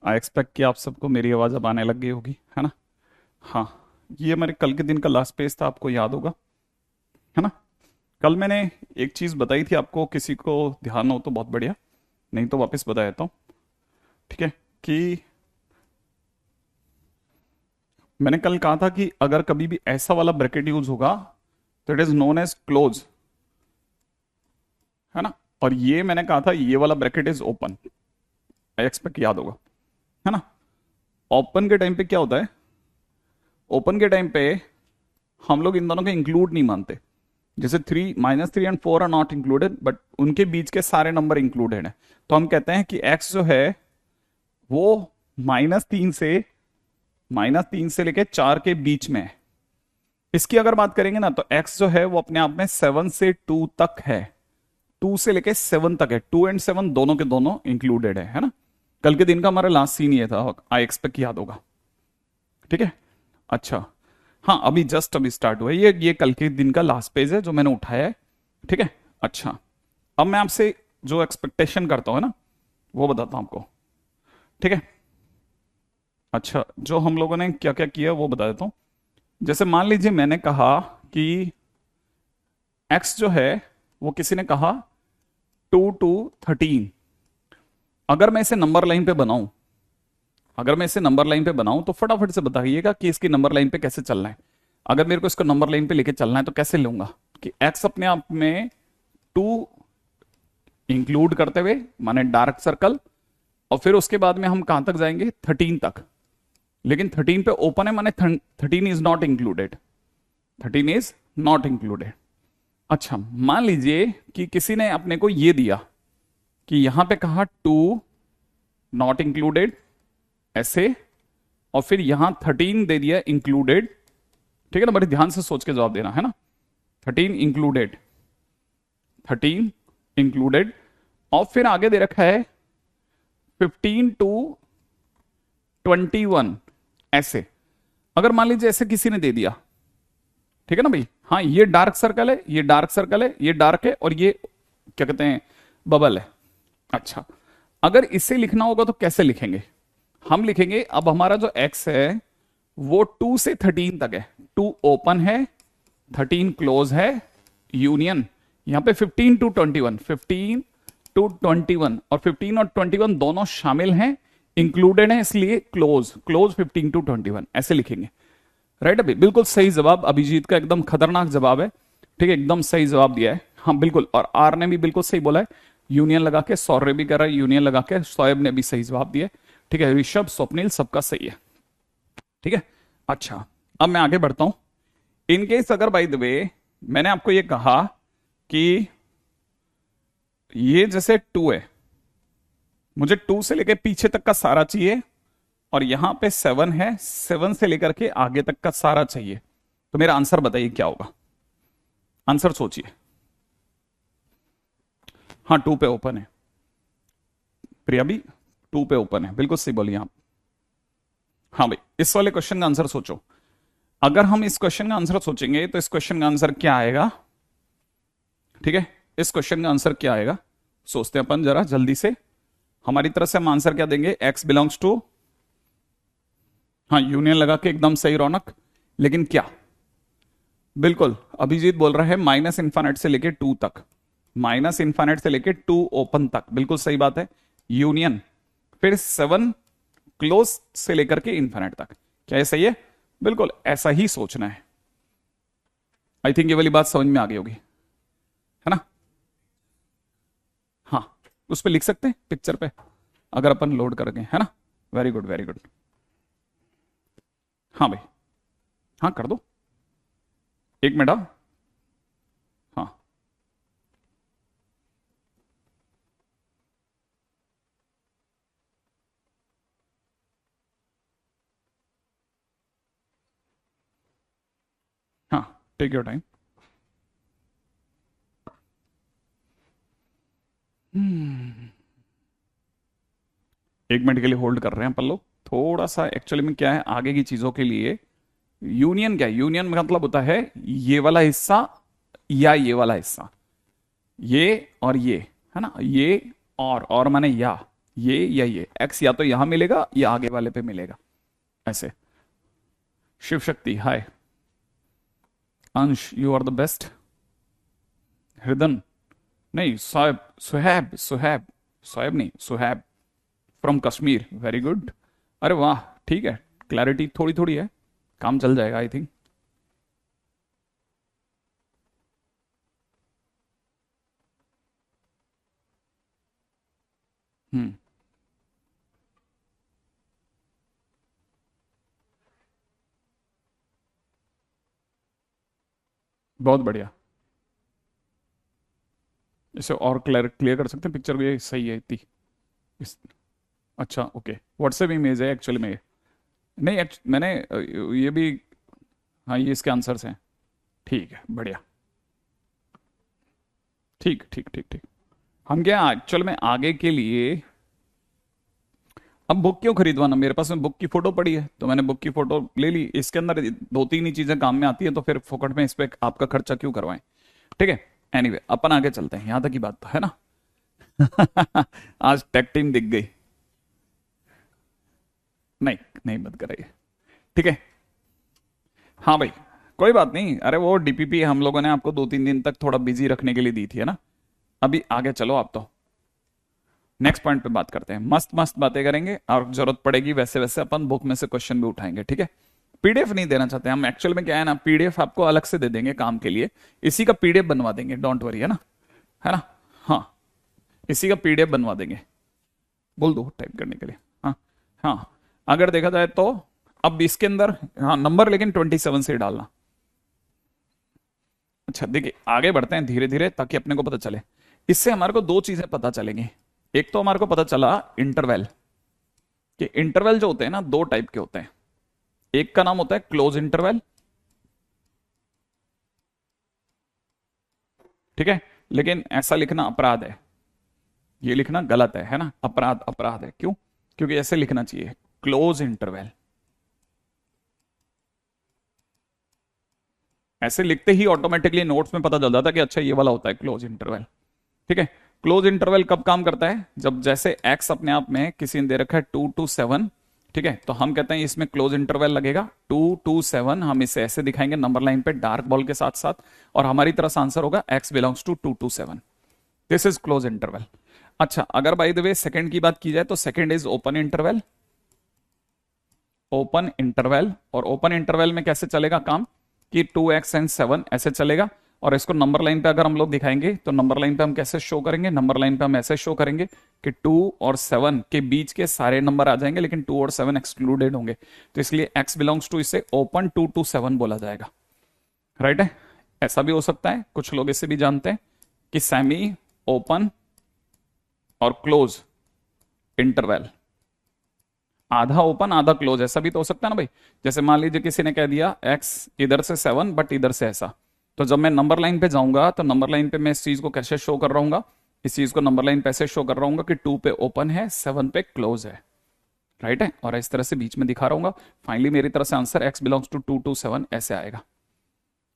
I expect कि आप सबको मेरी आवाज़ अब आने लग गई होगी, है ना। हाँ, ये हमारे कल के दिन का लास्ट पेज था, आपको याद होगा, है ना। कल मैंने एक चीज़ बताई थी आपको, किसी को ध्यान हो तो बहुत बढ़िया, नहीं तो वापस बता देता हूँ। ठीक है, कि मैंने कल कहा था कि अगर कभी भी ऐसा वाला ब्रैकेट यूज होगा तो it is known as close, है ना। और ये मैंने कहा था ये वाला bracket is open. I expect याद होगा, है ना। ओपन के टाइम पे क्या होता है, ओपन के टाइम पे हम लोग इन दोनों के इंक्लूड नहीं मानते। जैसे 3, -3 and 4 are not included, but उनके बीच के सारे नंबर इंक्लूडेड हैं। तो हम कहते हैं कि x जो है वो -3 से लेके 4 के बीच में है। इसकी अगर बात करेंगे ना, तो x जो है वो अपने आप में 7 से 2 तक है। 2 से लेके 7 तक है, 2 एंड 7 दोनों के दोनों इंक्लूडेड है ना। कल के दिन का हमारा लास्ट सीन ये था, आई एक्सपेक्ट याद होगा। ठीक है, अच्छा। हाँ, अभी स्टार्ट हुआ है, ये कल के दिन का लास्ट पेज है जो मैंने उठाया है। ठीक है, अच्छा। अब मैं आपसे जो एक्सपेक्टेशन करता हूँ ना, वो बताता हूँ आपको। ठीक है, अच्छा, जो हम लोगों ने क्या क्या किया वो बता देता हूँ। जैसे मान लीजिए मैंने कहा कि x जो है वो किसी ने कहा 2 to 13। अगर मैं इसे नंबर लाइन पे बनाऊं, अगर मैं इसे नंबर लाइन पे बनाऊं तो फटाफट से बताइएगा कि इसकी नंबर लाइन पे कैसे चलना है। अगर मेरे को इसको नंबर लाइन पे लेके चलना है तो कैसे लूंगा कि x अपने आप में 2 इंक्लूड करते हुए, माने डार्क सर्कल, और फिर उसके बाद में हम कहां तक जाएंगे, 13 तक। लेकिन 13 पे ओपन है, माने 13 is not included, 13 is not included. अच्छा, मान लीजिए कि किसी ने अपने को ये दिया कि यहां पे कहा 2 नॉट इंक्लूडेड ऐसे, और फिर यहां 13 दे दिया इंक्लूडेड। ठीक है ना, बड़े ध्यान से सोच के जवाब देना, है ना। 13 इंक्लूडेड, 13 इंक्लूडेड, और फिर आगे दे रखा है 15 to 21 ऐसे। अगर मान लीजिए ऐसे किसी ने दे दिया, ठीक है ना भाई, हाँ, ये डार्क सर्कल है, ये डार्क सर्कल है, ये डार्क है, और ये क्या कहते हैं, बबल है। अच्छा, अगर इसे लिखना होगा तो कैसे लिखेंगे, हम लिखेंगे, अब हमारा जो x है वो 2 से 13 तक है। 2 ओपन है, 13 क्लोज है, यूनियन यहां पे 15 to 21, 15 to 21, और 15 और 21 दोनों शामिल हैं, इंक्लूडेड है, इसलिए क्लोज, क्लोज 15 to 21 ऐसे लिखेंगे। राइट, अभी बिल्कुल सही जवाब, अभिजीत का एकदम खतरनाक जवाब है। ठीक है, एकदम सही जवाब दिया है, हाँ बिल्कुल। और आर ने भी बिल्कुल सही बोला है, यूनियन लगा के। सौर्य भी कर रहा है यूनियन लगा के, शोएब ने भी सही जवाब दिया है। ठीक है, ऋषभ, स्वप्निल, सबका सही है। ठीक है, अच्छा, अब मैं आगे बढ़ता हूं। इनकेस अगर बाय द वे मैंने आपको ये कहा कि ये जैसे 2 है, मुझे 2 से लेकर पीछे तक का सारा चाहिए, और यहां पे 7 है, 7 से लेकर के आगे तक का सारा चाहिए, तो मेरा आंसर बताइए क्या होगा। आंसर सोचिए। हाँ, 2 पे ओपन है, प्रिया भी 2 पे ओपन है, बिल्कुल सही बोलिए आप। हाँ भाई, इस वाले क्वेश्चन का आंसर सोचो। अगर हम इस क्वेश्चन का आंसर सोचेंगे तो इस क्वेश्चन का आंसर क्या आएगा। ठीक है, इस क्वेश्चन का आंसर क्या आएगा, सोचते हैं अपन जरा जल्दी से। हमारी तरफ से हम आंसर क्या देंगे, x बिलोंग्स टू, हाँ, यूनियन लगा के एकदम सही रौनक, लेकिन क्या, बिल्कुल अभिजीत बोल रहा है माइनस इन्फानेट से लेके 2 तक, माइनस इन्फानेट से लेके 2 ओपन तक, बिल्कुल सही बात है। यूनियन, फिर 7 क्लोज से लेकर के इन्फानेट तक, क्या ये सही है, बिल्कुल ऐसा ही सोचना है। आई थिंक ये वाली बात समझ में आ गई होगी, है ना। हाँ, उस पर लिख सकते हैं पिक्चर पे, अगर अपन लोड करेंगे, है ना। Very good, very good. हाँ भाई, हाँ कर दो, 1 मिनट। हाँ, हाँ, टेक योर टाइम। हम्म, 1 मिनट के लिए होल्ड कर रहे हैं अपन लोग, थोड़ा सा एक्चुअली में क्या है, आगे की चीजों के लिए। यूनियन क्या है, यूनियन मतलब होता है ये वाला हिस्सा या ये वाला हिस्सा, ये और ये, है ना, ये और माने या, ये या ये x या तो यहां मिलेगा या आगे वाले पे मिलेगा, ऐसे। शिव शक्ति हाय, अंश यू आर द बेस्ट, हृदन नहीं, सोएब सुहैब सुहैब सोएब नहीं Suhaib from Kashmir, very good. अरे वाह, ठीक है, क्लैरिटी थोड़ी थोड़ी है, काम चल जाएगा आई थिंक। हम्म, बहुत बढ़िया। इसे और क्लियर क्लियर कर सकते हैं पिक्चर को, ये सही है इतनी इस, अच्छा ओके, व्हाट्सएप इमेज है एक्चुअली में ये। नहीं मैंने ये भी, हाँ ये इसके आंसर्स हैं, ठीक है बढ़िया, ठीक ठीक ठीक ठीक। हम क्या एक्चुअल में आगे के लिए, अब बुक क्यों खरीदवाना, मेरे पास में बुक की फोटो पड़ी है तो मैंने बुक की फोटो ले ली, इसके अंदर दो तीन ही चीजें काम में आती है, तो फिर फोकट में इस पे आपका खर्चा क्यों करवाएं, ठीक है। एनीवे अपन आगे चलते हैं, यहां तक की बात तो है ना। आज टेक टीम दिख गई, नहीं नहीं मत कराइए, ठीक है। हाँ भाई कोई बात नहीं, अरे वो डीपीपी हम लोगों ने आपको 2-3 दिन तक थोड़ा बिजी रखने के लिए दी थी, है ना। अभी आगे चलो, आप तो नेक्स्ट पॉइंट पे बात करते हैं, मस्त मस्त बातें करेंगे, और जरूरत पड़ेगी वैसे वैसे अपन बुक में से क्वेश्चन भी उठाएंगे, ठीक है। पीडीएफ नहीं देना चाहते हम, एक्चुअल में क्या है ना, पीडीएफ आपको अलग से दे देंगे काम के लिए, इसी का पीडीएफ बनवा देंगे, डोंट वरी, है ना, है ना। हाँ इसी का पीडीएफ बनवा देंगे, बोल दो टाइप करने के लिए। हाँ हाँ, अगर देखा जाए तो अब इसके अंदर, हाँ नंबर लेकिन 27 से ही डालना। अच्छा देखिए आगे बढ़ते हैं धीरे धीरे, ताकि अपने को पता चले, इससे हमारे को दो चीजें पता चलेंगी। एक तो हमारे को पता चला इंटरवल, कि इंटरवल जो होते हैं ना दो टाइप के होते हैं, एक का नाम होता है क्लोज इंटरवल, ठीक है, लेकिन ऐसा लिखना अपराध है, ये लिखना गलत है ना, अपराध अपराध है, क्यों, क्योंकि ऐसे लिखना चाहिए क्लोज इंटरवल, ऐसे लिखते ही ऑटोमेटिकली नोट्स में पता चल जाता है कि अच्छा ये वाला होता है क्लोज इंटरवल, ठीक है। क्लोज इंटरवल कब काम करता है, जब जैसे एक्स अपने आप में किसी ने दे रखा है 2 to 7, ठीक है, तो हम कहते हैं इसमें क्लोज इंटरवल लगेगा 2 to 7, हम इसे ऐसे दिखाएंगे नंबर लाइन पे डार्क बॉल के साथ साथ, और हमारी तरफ से आंसर होगा x belongs to 2 to 7, this is close interval. अच्छा अगर बाय द वे सेकंड की बात की जाए तो second is open interval, open interval, और ओपन इंटरवल में कैसे चलेगा काम, कि 2x and 7 ऐसे चलेगा, और इसको नंबर लाइन पे अगर हम लोग दिखाएंगे तो नंबर लाइन पे हम कैसे शो करेंगे, नंबर लाइन पे हम ऐसे शो करेंगे कि 2 और 7 के बीच के सारे नंबर आ जाएंगे, लेकिन 2 और 7 एक्सक्लूडेड होंगे, तो इसलिए x बिलोंग्स टू इसे ओपन 2 to 7 बोला जाएगा, राइट है। ऐसा भी हो सकता है, कुछ लोग इसे भी जानते हैं कि सेमी ओपन और क्लोज इंटरवल, आधा ओपन आधा क्लोज, ऐसा भी तो हो सकता है ना भाई। जैसे मान लीजिए किसी ने कह दिया x इधर से 7 बट इधर से ऐसा, तो जब मैं नंबर लाइन पे जाऊंगा तो नंबर लाइन पे मैं इस चीज को कैसे शो कर रहा हूँ, इस चीज को नंबर लाइन पे ऐसे शो कर रहा हूँ कि 2 पे ओपन है 7 पे क्लोज है, राइट है, और इस तरह से बीच में दिखा रहा हूँ, फाइनली मेरी तरफ से answer x belongs to 2 to 7 ऐसे आएगा,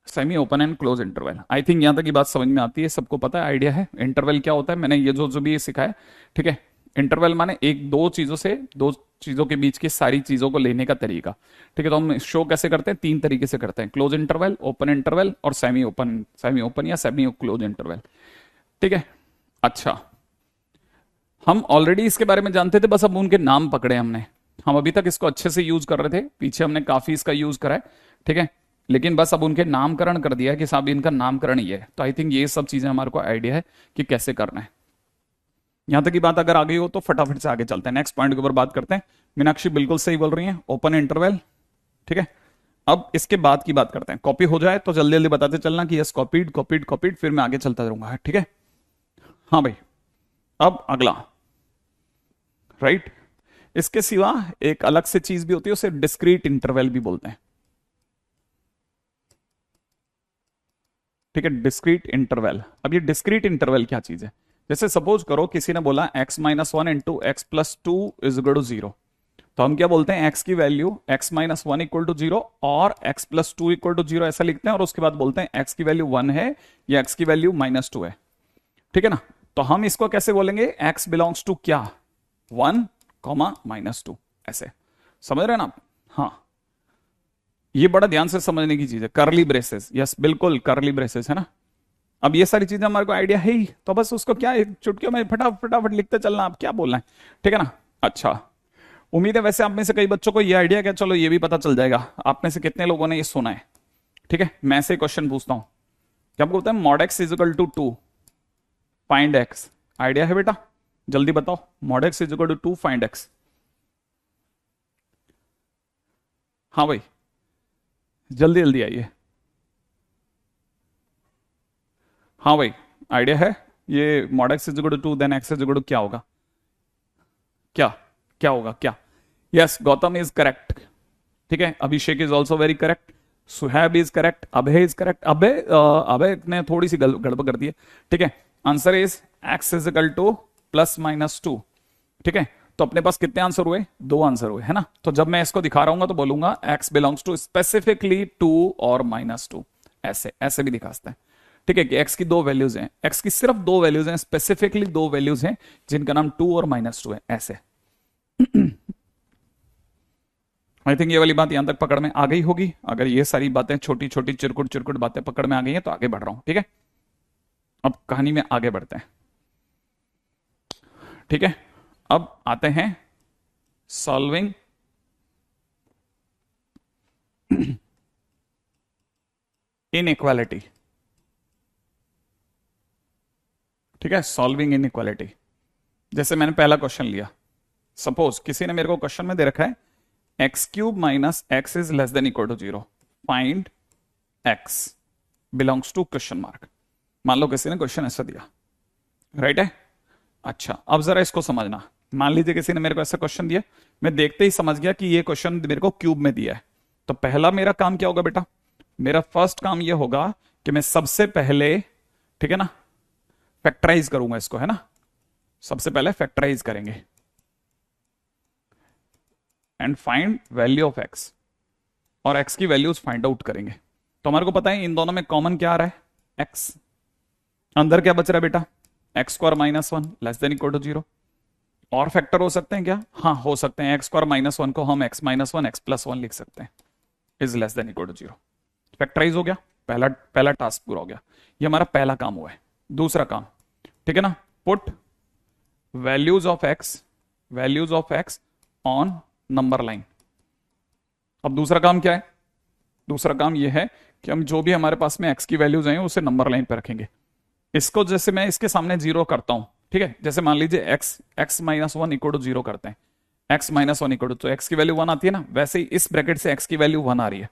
semi open and close interval. I think यहां तक की बात समझ में आती है, सबको पता है आइडिया है इंटरवल क्या होता है, मैंने ये जो जो भी सिखाया, ठीक है। इंटरवल माने एक दो चीजों से, दो चीजों के बीच की सारी चीजों को लेने का तरीका, ठीक है। तो हम शो कैसे करते हैं, 3 तरीके से करते हैं, क्लोज इंटरवल, ओपन इंटरवल और सेमी ओपन या सेमी क्लोज इंटरवल, ठीक है। अच्छा हम ऑलरेडी इसके बारे में जानते थे, बस अब उनके नाम पकड़े हमने, हम अभी तक इसको अच्छे से यूज कर रहे थे, पीछे हमने काफी इसका यूज करा है, ठीक है, लेकिन बस अब उनके नामकरण कर दिया है कि साहब इनका नामकरण ये है, तो आई थिंक ये सब चीजें हमारे को आइडिया है कि कैसे करना है। यहां तक की बात अगर आ गई हो तो फटाफट से आगे चलते हैं, नेक्स्ट पॉइंट के ऊपर बात करते हैं। मीनाक्षी बिल्कुल सही बोल रही है, ओपन इंटरवल, ठीक है। अब इसके बाद की बात करते हैं, कॉपी हो जाए तो जल्दी जल्दी बताते चलना कि यस कॉपीड कॉपीड कॉपीड, फिर मैं आगे चलता रहूंगा, ठीक है। हाँ भाई अब अगला, राइट, इसके सिवा एक अलग से चीज भी होती है, उसे डिस्क्रीट इंटरवल भी बोलते हैं, ठीक है, डिस्क्रीट इंटरवल। अब ये डिस्क्रीट इंटरवल क्या चीज है, जैसे सपोज करो किसी ने बोला x-1 into x plus two is equal to 0, तो हम क्या बोलते हैं, x की वैल्यू x-1 इक्वल टू 0 और x plus two equal to 0 ऐसा लिखते हैं, और उसके बाद बोलते हैं x की वैल्यू 1 है या x की वैल्यू -2 है, ठीक है ना। तो हम इसको कैसे बोलेंगे, x बिलोंग्स टू क्या, 1 कॉमा -2 ऐसे, समझ रहे हैं ना आप? हाँ, ये बड़ा ध्यान से समझने की चीज है। करली ब्रेसेस, यस बिल्कुल करली ब्रेसेस है ना। अब ये सारी चीजें हमारे को आइडिया है ही, तो बस उसको क्या एक चुटकियों में फटाफट फटाफट लिखते चलना, आप क्या बोलना है, ठीक है ना। अच्छा, उम्मीद है वैसे आप में से कई बच्चों को ये आइडिया क्या, चलो ये भी पता चल जाएगा आप में से कितने लोगों ने ये सुना है। ठीक है, मैं से क्वेश्चन पूछता हूं, क्या बोलते हैं, mod x is equal to 2 find x. Idea है बेटा, जल्दी बताओ, mod x is equal to 2 find x. हाँ भाई, जल्दी जल्दी आइए। हाँ भाई, आइडिया है, ये mod x is equal to 2 then x is equal to क्या होगा, क्या क्या होगा क्या। यस, गौतम इज करेक्ट, ठीक है, Abhishek is also very correct, Suhaib is correct, Abhay is correct. Abhay ने थोड़ी सी गड़बड़ कर दी है, ठीक है। Answer is x is equal to +-2, ठीक है। तो अपने पास कितने आंसर हुए, 2 आंसर हुए, है ना। तो जब मैं इसको दिखा रहा हूं तो बोलूंगा x बिलोंग्स टू स्पेसिफिकली 2 और -2, ऐसे ऐसे भी दिखा सकते हैं, ठीक है, कि x की 2 वैल्यूज हैं, x की सिर्फ 2 वैल्यूज हैं, स्पेसिफिकली 2 वैल्यूज हैं जिनका नाम 2 और -2 है, ऐसे। आई थिंक ये वाली बात यहां तक पकड़ में आ गई होगी। अगर ये सारी बातें छोटी छोटी चिरकुट चिरकुट बातें पकड़ में आ गई हैं तो आगे बढ़ रहा हूं, ठीक है। अब कहानी में आगे बढ़ते हैं, ठीक है। अब आते हैं सॉल्विंग इनइक्वालिटी, ठीक है, सॉल्विंग इनइक्वालिटी। जैसे मैंने पहला क्वेश्चन लिया, सपोज किसी ने मेरे को क्वेश्चन में दे रखा है x³ - x is less than equal to 0, find x belongs to question mark. मान लो किसी ने क्वेश्चन ऐसा दिया, राइट है। अच्छा, अब जरा इसको समझना, मान लीजिए किसी ने मेरे को ऐसा क्वेश्चन दिया, मैं देखते ही समझ गया कि ये क्वेश्चन मेरे को क्यूब में दिया है। तो पहला मेरा काम क्या होगा बेटा, मेरा फर्स्ट काम ये होगा कि मैं सबसे पहले, ठीक है ना, फैक्टराइज करूंगा इसको, है ना। सबसे पहले फैक्टराइज करेंगे and find value of x, और x की वैल्यूज फाइंड आउट करेंगे। तो हमारे को पता है इन दोनों में कॉमन क्या आ रहा है, x। अंदर क्या बच रहा है बेटा, x² - 1 less than equal to 0। और फैक्टर हो सकते हैं क्या, हाँ हो सकते हैं, x² - 1 को हम x - 1 x+1 लिख सकते हैं, is less than equal to 0। Factorise हो गया, पहला टास्क पूरा हो गया, ये हमारा पहला काम हुआ है। दूसरा काम, ठीक है ना, put values of x on number line. अब दूसरा काम क्या है, दूसरा काम यह है कि हम जो भी हमारे पास में x की वैल्यूज हैं उसे नंबर लाइन पे रखेंगे। इसको जैसे मैं इसके सामने 0 करता हूं, ठीक है, जैसे मान लीजिए x - 1 इक्वल टू 0 करते हैं, x - 1 इक्वल टू, तो x की वैल्यू 1 आती है ना, वैसे ही इस ब्रैकेट से x की वैल्यू 1 आ रही है,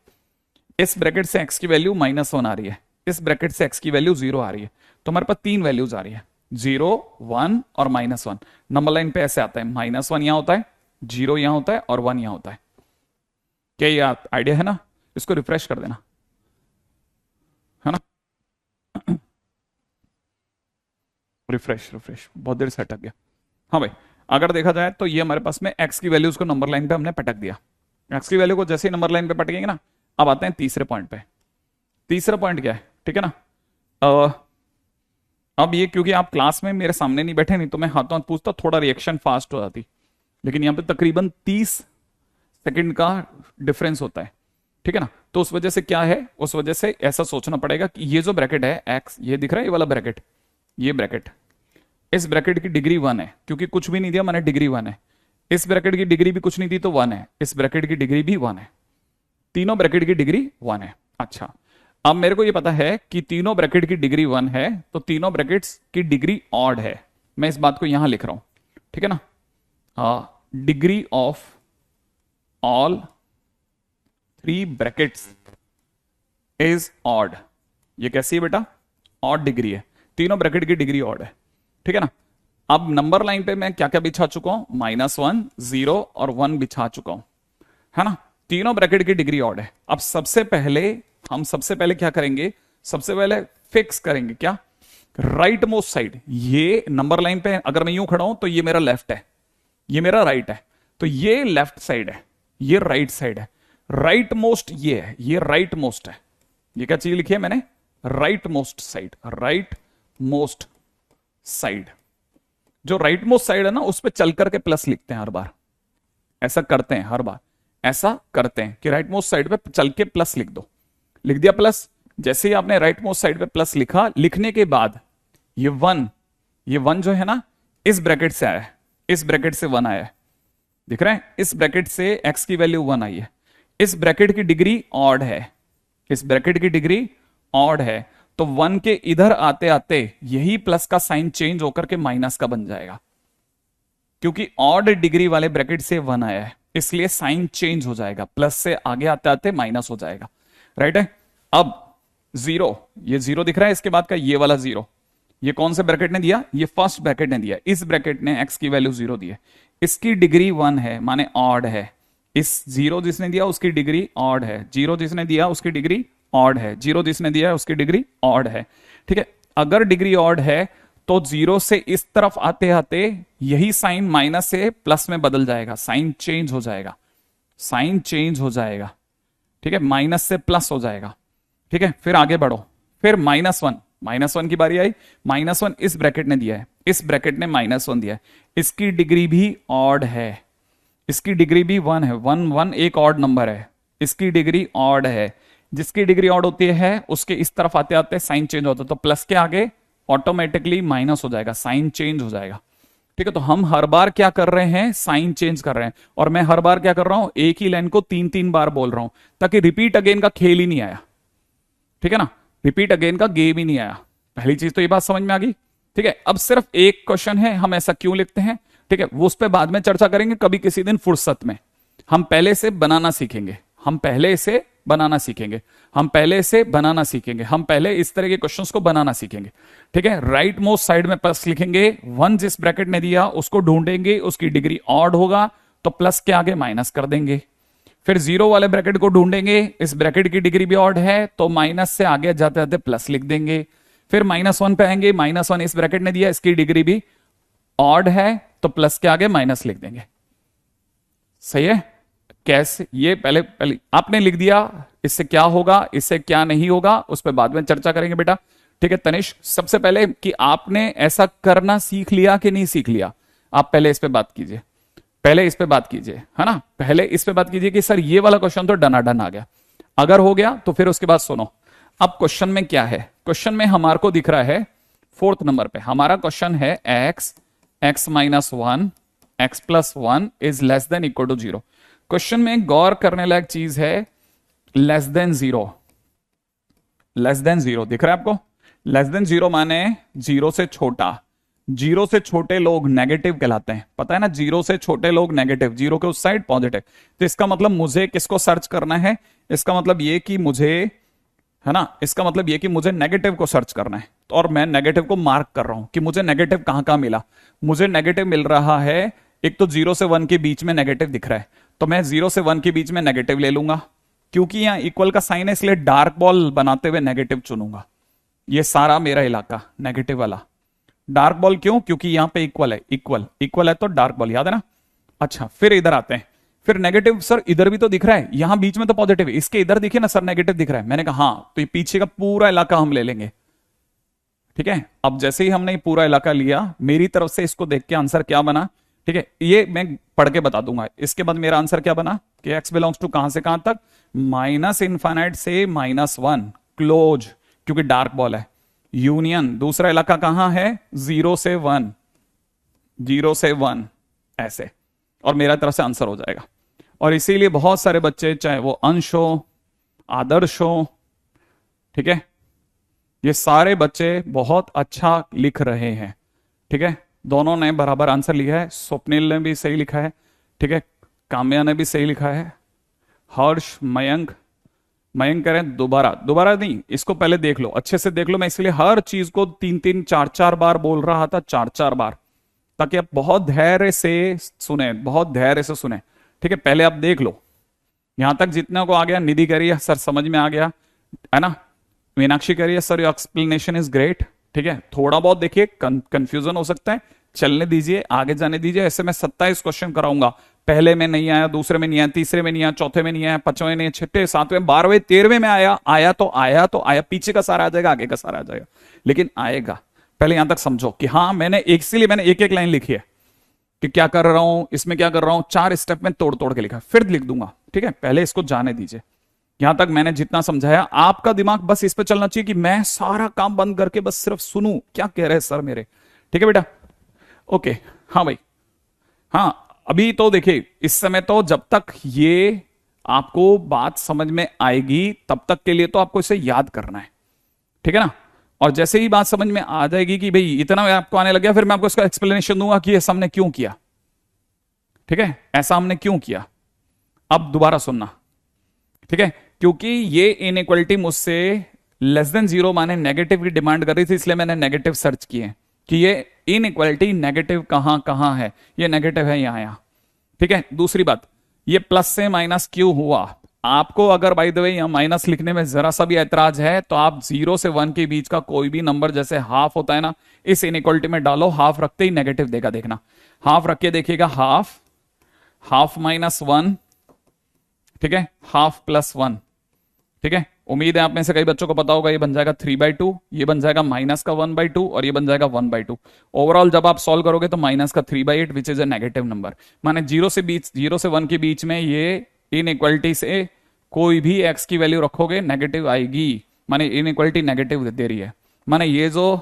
इस ब्रैकेट से x की वैल्यू -1 आ रही है, इस ब्रैकेट से x की वैल्यू 0 आ रही है। तो हमारे पास 3 वैल्यूज आ रही है, 0, 1 और -1। नंबर लाइन पे ऐसे आता है, -1 यहां होता है, 0 यहां होता है और 1 यहां होता है। क्या ये आइडिया है ना, इसको रिफ्रेश कर देना, है ना। रिफ्रेश बहुत देर से अटक गया। हाँ भाई, अगर देखा जाए तो ये हमारे पास में x की वैल्यूज को नंबर लाइन पे हमने पटक दिया, x की वैल्यू को जैसे ही नंबर लाइन पे पटकेंगे ना। अब आते हैं तीसरे पॉइंट पे। तीसरा पॉइंट क्या है, ठीक है ना, अब ये क्योंकि आप क्लास में मेरे सामने नहीं बैठे, नहीं तो मैं हाथों हाथ पूछता, थोड़ा रिएक्शन फास्ट हो जाती, लेकिन यहां पे तकरीबन 30 सेकंड का डिफरेंस होता है, ठीक है ना। तो उस वजह से क्या है, उस वजह से ऐसा सोचना पड़ेगा कि ये जो ब्रैकेट है x, ये दिख रहा है ये वाला ब्रैकेट, ये ब्रैकेट, इस ब्रैकेट की डिग्री 1 है, क्योंकि कुछ भी नहीं दिया मैंने, डिग्री 1 है। इस ब्रैकेट की डिग्री भी कुछ नहीं दी तो 1 है, इस ब्रैकेट की डिग्री भी 1 है, तीनों ब्रैकेट की डिग्री 1 है। अच्छा, अब मेरे को ये पता है कि तीनों ब्रैकेट की डिग्री 1 है, तो तीनों ब्रैकेट्स की डिग्री ऑड है। मैं इस बात को यहां लिख रहा हूं, ठीक है ना, degree of all 3 brackets is odd. ये कैसी है बेटा, ऑड डिग्री है, तीनों ब्रैकेट की डिग्री ऑड है, ठीक है ना। अब नंबर लाइन पे मैं क्या क्या बिछा चुका हूं, -1, 0 और 1 बिछा चुका हूं, है ना। तीनों ब्रैकेट की डिग्री ऑड है। अब सबसे पहले क्या करेंगे, सबसे पहले फिक्स करेंगे क्या, राइट मोस्ट साइड। ये नंबर लाइन पे अगर मैं यूं खड़ा हूं तो ये मेरा लेफ्ट है, ये मेरा राइट है, तो ये लेफ्ट साइड है, ये राइट साइड है। राइट मोस्ट ये है, ये राइट मोस्ट है। ये क्या चीज लिखी है मैंने, right most side, right most side, जो राइट मोस्ट साइड है ना उस पर चल करके प्लस लिखते हैं हर बार, ऐसा करते हैं हर बार, ऐसा करते हैं कि राइट मोस्ट साइड पे चल के प्लस लिख दो। लिख दिया प्लस। जैसे ही आपने राइट मोस्ट साइड पे प्लस लिखा, लिखने के बाद ये वन जो है ना इस ब्रैकेट से आया है, इस ब्रैकेट से वन आया है, दिख रहा है, इस ब्रैकेट से एक्स की वैल्यू वन आई है, इस ब्रैकेट की डिग्री ऑड है, इस ब्रैकेट की डिग्री ऑड है, तो वन के इधर आते आते यही प्लस का साइन चेंज होकर के माइनस का बन जाएगा, क्योंकि ऑड डिग्री वाले ब्रैकेट से वन आया है, इसलिए साइन चेंज हो जाएगा, प्लस से आगे आते आते माइनस हो जाएगा। राइट है। अब जीरो, ये जीरो दिख रहा है, इसके बाद का ये वाला जीरो, ये कौन से ब्रैकेट ने दिया, ये फर्स्ट ब्रैकेट ने दिया, इस ब्रैकेट ने एक्स की वैल्यू जीरो दी है, इसकी डिग्री वन है माने ऑड है, इस जीरो जिसने दिया उसकी डिग्री ऑड है, जीरो जिसने दिया उसकी डिग्री ऑड है, जीरो जिसने दिया उसकी डिग्री ऑड है। ठीक है, अगर डिग्री ऑड है तो जीरो से इस तरफ आते आते यही साइन माइनस से प्लस में बदल जाएगा, साइन चेंज हो जाएगा, साइन चेंज हो जाएगा। ठीक है, माइनस से प्लस हो जाएगा। ठीक है, फिर आगे बढ़ो, फिर माइनस वन की बारी आई, माइनस वन इस ब्रैकेट ने दिया है, इस ब्रैकेट ने माइनस वन दिया है, इसकी डिग्री भी ऑड है, इसकी डिग्री भी वन है, वन वन एक ऑड नंबर है, इसकी डिग्री ऑड है, जिसकी डिग्री ऑड होती है उसके इस तरफ आते आते साइन चेंज होता है, तो प्लस के आगे ऑटोमेटिकली माइनस हो जाएगा, साइन चेंज हो जाएगा। ठीक है, तो हम हर बार क्या कर रहे हैं, साइन चेंज कर रहे हैं, और मैं हर बार क्या कर रहा हूं, एक ही लाइन को तीन तीन बार बोल रहा हूं, ताकि रिपीट अगेन का खेल ही नहीं आया। ठीक है ना, रिपीट अगेन का गेम ही नहीं आया। पहली चीज तो ये बात समझ में आ गई। ठीक है, अब सिर्फ एक क्वेश्चन है, हम ऐसा क्यों लिखते हैं, ठीक है, वो उस पर बाद में चर्चा करेंगे कभी किसी दिन फुर्सत में। हम पहले से बनाना सीखेंगे, हम पहले से बनाना सीखेंगे, हम पहले से बनाना सीखेंगे, हम पहले इस तरह के क्वेश्चंस को बनाना सीखेंगे। ठीक है, राइट मोस्ट साइड में प्लस लिखेंगे, वन जिस ब्रैकेट ने दिया उसको ढूंढेंगे, उसकी डिग्री ऑड होगा तो प्लस के आगे माइनस कर देंगे, फिर जीरो वाले ब्रैकेट को ढूंढेंगे, इस ब्रैकेट की डिग्री भी ऑड है तो माइनस से आगे जाते जाते प्लस लिख देंगे, फिर माइनस वन पे आएंगे, माइनस वन इस ब्रैकेट ने दिया, इसकी डिग्री भी ऑड है तो प्लस के आगे माइनस लिख देंगे। सही है। कैसे, ये पहले पहले आपने लिख दिया, इससे क्या होगा इससे क्या नहीं होगा उस पर बाद में चर्चा करेंगे बेटा। ठीक है तनिष्क, सबसे पहले कि आपने ऐसा करना सीख लिया कि नहीं सीख लिया, आप पहले इस पे बात कीजिए, पहले इस पे बात कीजिए, है ना, पहले इस पे बात कीजिए कि सर ये वाला क्वेश्चन तो डनाडन आ गया। अगर हो गया तो फिर उसके बाद सुनो, अब क्वेश्चन में क्या है, क्वेश्चन में हमारे को दिख रहा है फोर्थ नंबर पे हमारा क्वेश्चन है x minus one x plus one is less than equal to zero. Question में गौर करने लायक चीज है less than zero, less than zero दिख रहा है आपको, लेस देन जीरो माने जीरो से छोटा, जीरो से छोटे लोग नेगेटिव कहलाते हैं, पता है ना, जीरो से छोटे लोग नेगेटिव, जीरो के उस साइड पॉजिटिव। तो इसका मतलब मुझे किसको सर्च करना है, इसका मतलब ये कि मुझे, है ना, इसका मतलब ये कि मुझे नेगेटिव को सर्च करना है, और मैं नेगेटिव को मार्क कर रहा हूं कि मुझे नेगेटिव कहां कहां मिला। मुझे नेगेटिव मिल रहा है, एक तो जीरो से वन के बीच में नेगेटिव दिख रहा है, तो मैं जीरो से वन के बीच में नेगेटिव ले लूंगा, क्योंकि यहां इक्वल का साइन है इसलिए डार्क बॉल बनाते हुए नेगेटिव चुनूंगा। ये सारा मेरा इलाका नेगेटिव वाला, डार्क बॉल क्यों, क्योंकि यहां पे इक्वल है, इक्वल है तो डार्क बॉल, याद है ना। अच्छा, फिर इधर आते हैं, फिर नेगेटिव सर इधर भी तो दिख रहा है, यहां बीच में तो पॉजिटिव है, इसके इधर दिखे ना सर नेगेटिव दिख रहा है, मैंने कहा हाँ, तो ये पीछे का पूरा इलाका हम ले लेंगे। ठीक है, अब जैसे ही हमने ये पूरा इलाका लिया, मेरी तरफ से इसको देख के आंसर क्या बना, ठीक है, ये मैं पढ़ के बता दूंगा। इसके बाद मेरा आंसर क्या बना कि x बिलोंग्स टू कहां से कहां तक, माइनस इनफाइनाइट से माइनस वन, क्लोज क्योंकि डार्क बॉल है, यूनियन दूसरा इलाका कहां है, जीरो से वन, जीरो से वन ऐसे, और मेरा तरफ से आंसर हो जाएगा। और इसीलिए बहुत सारे बच्चे, चाहे वो अंश हो, आदर्श हो, ठीक है, ये सारे बच्चे बहुत अच्छा लिख रहे हैं। ठीक है, दोनों ने बराबर आंसर लिखा है, स्वप्निल ने भी सही लिखा है, ठीक है, काम्या ने भी सही लिखा है, हर्ष, मयंक करें दोबारा नहीं, इसको पहले देख लो, अच्छे से देख लो, मैं इसलिए हर चीज को तीन तीन चार चार बार बोल रहा था, चार चार बार, ताकि आप बहुत धैर्य से सुने, बहुत धैर्य से सुने। ठीक है, पहले आप देख लो, यहां तक जितने को आ गया, निधि करिए सर समझ में आ गया, है ना, मीनाक्षी करिए sir your explanation is great. ठीक है, थोड़ा बहुत देखिए कंफ्यूजन हो सकता है, चलने दीजिए, आगे जाने दीजिए। ऐसे मैं 27 क्वेश्चन कराऊंगा, पहले में नहीं आया, दूसरे में नहीं आया, तीसरे में नहीं आया, चौथे में नहीं आया, पांचवें नहीं, छठे, सातवें, 12वें, 13वें में आया तो आया, पीछे का सारा आ जाएगा, आगे का सारा आ जाएगा, लेकिन आएगा। पहले यहां तक समझो कि हाँ मैंने एक, इसीलिए मैंने एक एक लाइन लिखी है कि क्या कर रहा हूं, इसमें क्या कर रहा हूं, 4 स्टेप में तोड़ तोड़ के लिखा, फिर लिख दूंगा। ठीक है, पहले इसको जाने दीजिए। यहां तक मैंने जितना समझाया, आपका दिमाग बस इस पे चलना चाहिए कि मैं सारा काम बंद करके बस सिर्फ सुनूं क्या कह रहे हैं सर मेरे। ठीक है बेटा, ओके। हाँ भाई, हाँ अभी तो देखिए इस समय तो जब तक ये आपको बात समझ में आएगी तब तक के लिए तो आपको इसे याद करना है। ठीक है ना, और जैसे ही बात समझ में आ जाएगी कि भाई इतना आपको आने लग गया, फिर मैं आपको इसका एक्सप्लेनेशन दूंगा कि ऐसा हमने क्यों किया। ठीक है, ऐसा हमने क्यों किया, अब दोबारा सुनना। ठीक है, क्योंकि ये इनइक्वालिटी मुझसे लेस देन जीरो माने नेगेटिव की डिमांड कर रही थी, इसलिए मैंने नेगेटिव सर्च किए कि ये इनइक्वालिटी नेगेटिव कहां कहां है। ये नेगेटिव है यहां यहां। ठीक है, दूसरी बात, ये प्लस से माइनस क्यों हुआ। आपको अगर बाय द वे यहां माइनस लिखने में जरा सा भी ऐतराज है तो आप 0 से 1 के बीच का कोई भी नंबर, जैसे हाफ होता है ना, इस इनइक्वालिटी में डालो, हाफ रखते ही नेगेटिव देगा। देखना, हाफ रख के देखिएगा, हाफ, हाफ माइनस 1, ठीक है, हाफ प्लस 1। ठीक है, उम्मीद है आप में से कई बच्चों को पता होगा, ये बन जाएगा 3/2, ये बन जाएगा माइनस का 1/2 और ये बन जाएगा 1/2। ओवरऑल जब आप सॉल्व करोगे तो माइनस का 3/8 विच इज अ नेगेटिव नंबर। माने 0 से 1 के बीच में ये इनइक्वालिटी से कोई भी x की वैल्यू रखोगे नेगेटिव आएगी, माने इनइक्वालिटी नेगेटिव दे रही है। माने ये जो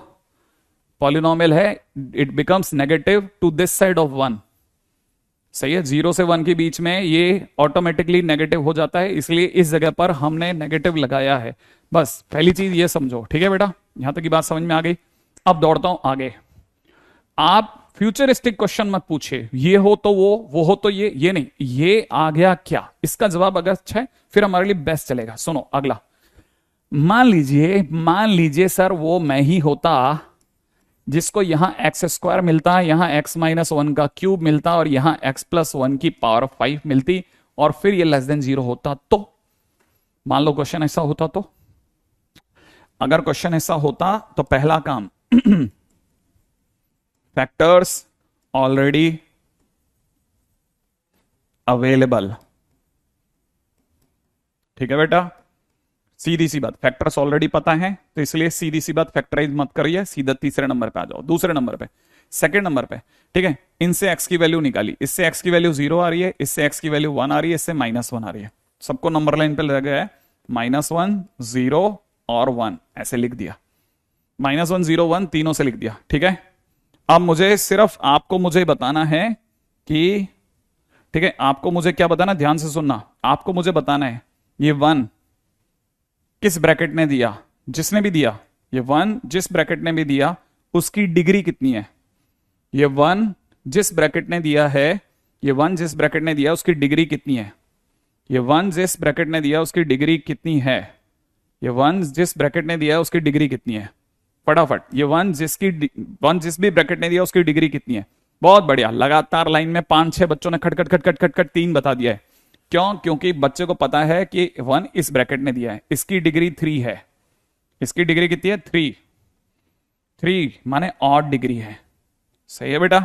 पॉलिनोमियल है it becomes negative to this side of 1। सही है, 0 से 1 के बीच में ये ऑटोमेटिकली नेगेटिव हो जाता है, इसलिए इस जगह पर हमने नेगेटिव लगाया है। बस पहली चीज ये समझो। ठीक है बेटा, यहां तक की बात समझ में आ गई। अब दौड़ता हूं आगे। आप फ्यूचरिस्टिक क्वेश्चन मत पूछे, ये हो तो वो हो तो ये नहीं, ये आ गया क्या, इसका जवाब अगर अच्छा है फिर हमारे लिए बेस्ट चलेगा। सुनो अगला, मान लीजिए सर वो मैं ही होता जिसको यहां x² मिलता, यहां x-1 का क्यूब मिलता और यहां x+1 की पावर 5 मिलती, और फिर ये लेस देन 0 होता। तो मान लो क्वेश्चन ऐसा होता, तो अगर क्वेश्चन ऐसा होता तो पहला काम फैक्टर्स ऑलरेडी अवेलेबल। ठीक है बेटा, सीधी सी बात, फैक्टर्स ऑलरेडी पता है तो इसलिए सीधी सी बात फैक्टराइज मत करिए, सीधा तीसरे नंबर पे आ जाओ, दूसरे नंबर पे, सेकंड नंबर पे। ठीक है, इनसे x की वैल्यू निकाली, इससे x की वैल्यू 0 आ रही है, इससे x की वैल्यू 1 आ रही है, इससे -1 आ रही है। सबको नंबर लाइन पे लगा है, -1 0 और 1 ऐसे लिख दिया, -1 0 1 तीनों से लिख दिया। ठीक है, अब मुझे सिर्फ आपको मुझे बताना है कि, ठीक है, आपको मुझे क्या बताना, ध्यान से सुनना, आपको मुझे बताना है ये 1 किस ब्रैकेट ने दिया, जिसने भी दिया, ये 1 जिस ब्रैकेट ने भी दिया उसकी डिग्री कितनी है। ये 1 जिस ब्रैकेट ने दिया है, ये 1 जिस ब्रैकेट ने दिया उसकी डिग्री कितनी है। ये 1 जिस ब्रैकेट ने दिया उसकी डिग्री कितनी है। ये 1 जिस ब्रैकेट ने दिया उसकी डिग्री कितनी है। फटाफट, ये 1 जिस भी ब्रैकेट ने दिया उसकी डिग्री कितनी है। बहुत बढ़िया, लगातार लाइन में 5-6 बच्चों ने खट खट खट खट खट खट 3 बता दिया है। क्यों, क्योंकि बच्चे को पता है कि 1 इस ब्रैकेट ने दिया है, इसकी डिग्री 3 है। इसकी डिग्री कितनी है, 3 माने ऑड डिग्री है। सही है बेटा।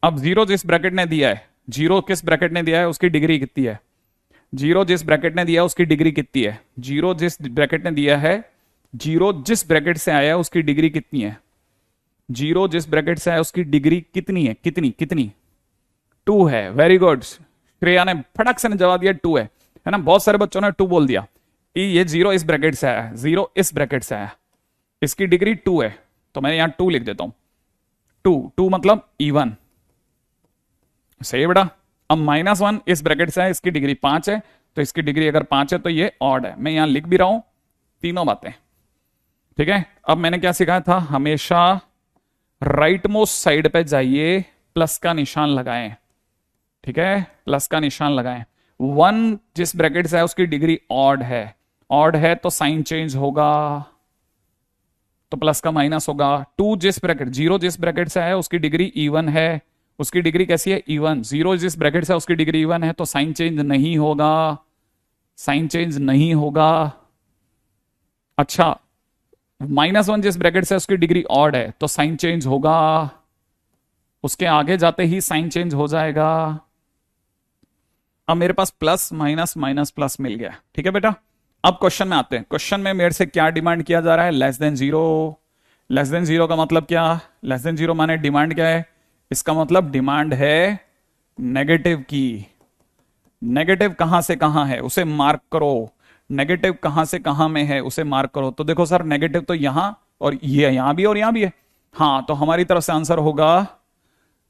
अब 0 जिस ब्रैकेट ने दिया है, 0 किस ब्रैकेट ने दिया है उसकी डिग्री कितनी है। 0 जिस ब्रैकेट ने दिया उसकी डिग्री कितनी है। 0 जिस ब्रैकेट ने दिया है, 0 जिस ब्रैकेट से आया उसकी डिग्री कितनी है। 0 जिस ब्रैकेट से आया उसकी डिग्री कितनी है, कितनी 2 है। वेरी गुड, श्रेया ने फटक से जवाब दिया 2 है ना। बहुत सारे बच्चों ने 2 बोल दिया। ये 0 इस ब्रैकेट से आया, 0 इस ब्रैकेट से आया, इसकी डिग्री 2 है, तो मैं यहां 2 लिख देता हूं। 2 मतलब इवन। सही है बेटा। अब -1 इस ब्रैकेट से आया, इसकी डिग्री 5 है, तो इसकी डिग्री अगर 5 है तो ये ऑड है। मैं यहां लिख भी रहा हूं तीनों बातें। ठीक है, अब मैंने क्या सिखाया था, हमेशा राइट मोस्ट साइड पे जाइए, प्लस का निशान लगाएं। ठीक है, प्लस का निशान लगाएं। 1 जिस ब्रैकेट से है उसकी डिग्री ऑड है तो साइन चेंज होगा, तो प्लस का माइनस होगा। 2 जिस ब्रैकेट 0 जिस ब्रैकेट से है उसकी डिग्री इवन है, उसकी डिग्री कैसी है, इवन। 0 जिस ब्रैकेट से उसकी डिग्री इवन है तो साइन चेंज नहीं होगा, साइन चेंज नहीं होगा। अच्छा, -1 जिस ब्रैकेट से उसकी डिग्री ऑड है तो साइन चेंज होगा, उसके आगे जाते ही साइन चेंज हो जाएगा। अब मेरे पास प्लस माइनस माइनस प्लस मिल गया। ठीक है बेटा, अब क्वेश्चन में आते हैं। क्वेश्चन में मेरे से क्या डिमांड किया जा रहा है, less than 0, less than zero का मतलब क्या? लेस देन जीरो माने डिमांड क्या है? इसका मतलब डिमांड है नेगेटिव की। नेगेटिव कहां से कहां है उसे मार्क करो। नेगेटिव कहां से कहां में है उसे मार्क करो। तो देखो सर, नेगेटिव तो यहां और ये यहां भी और यहां भी है। हाँ, तो हमारी तरफ से आंसर होगा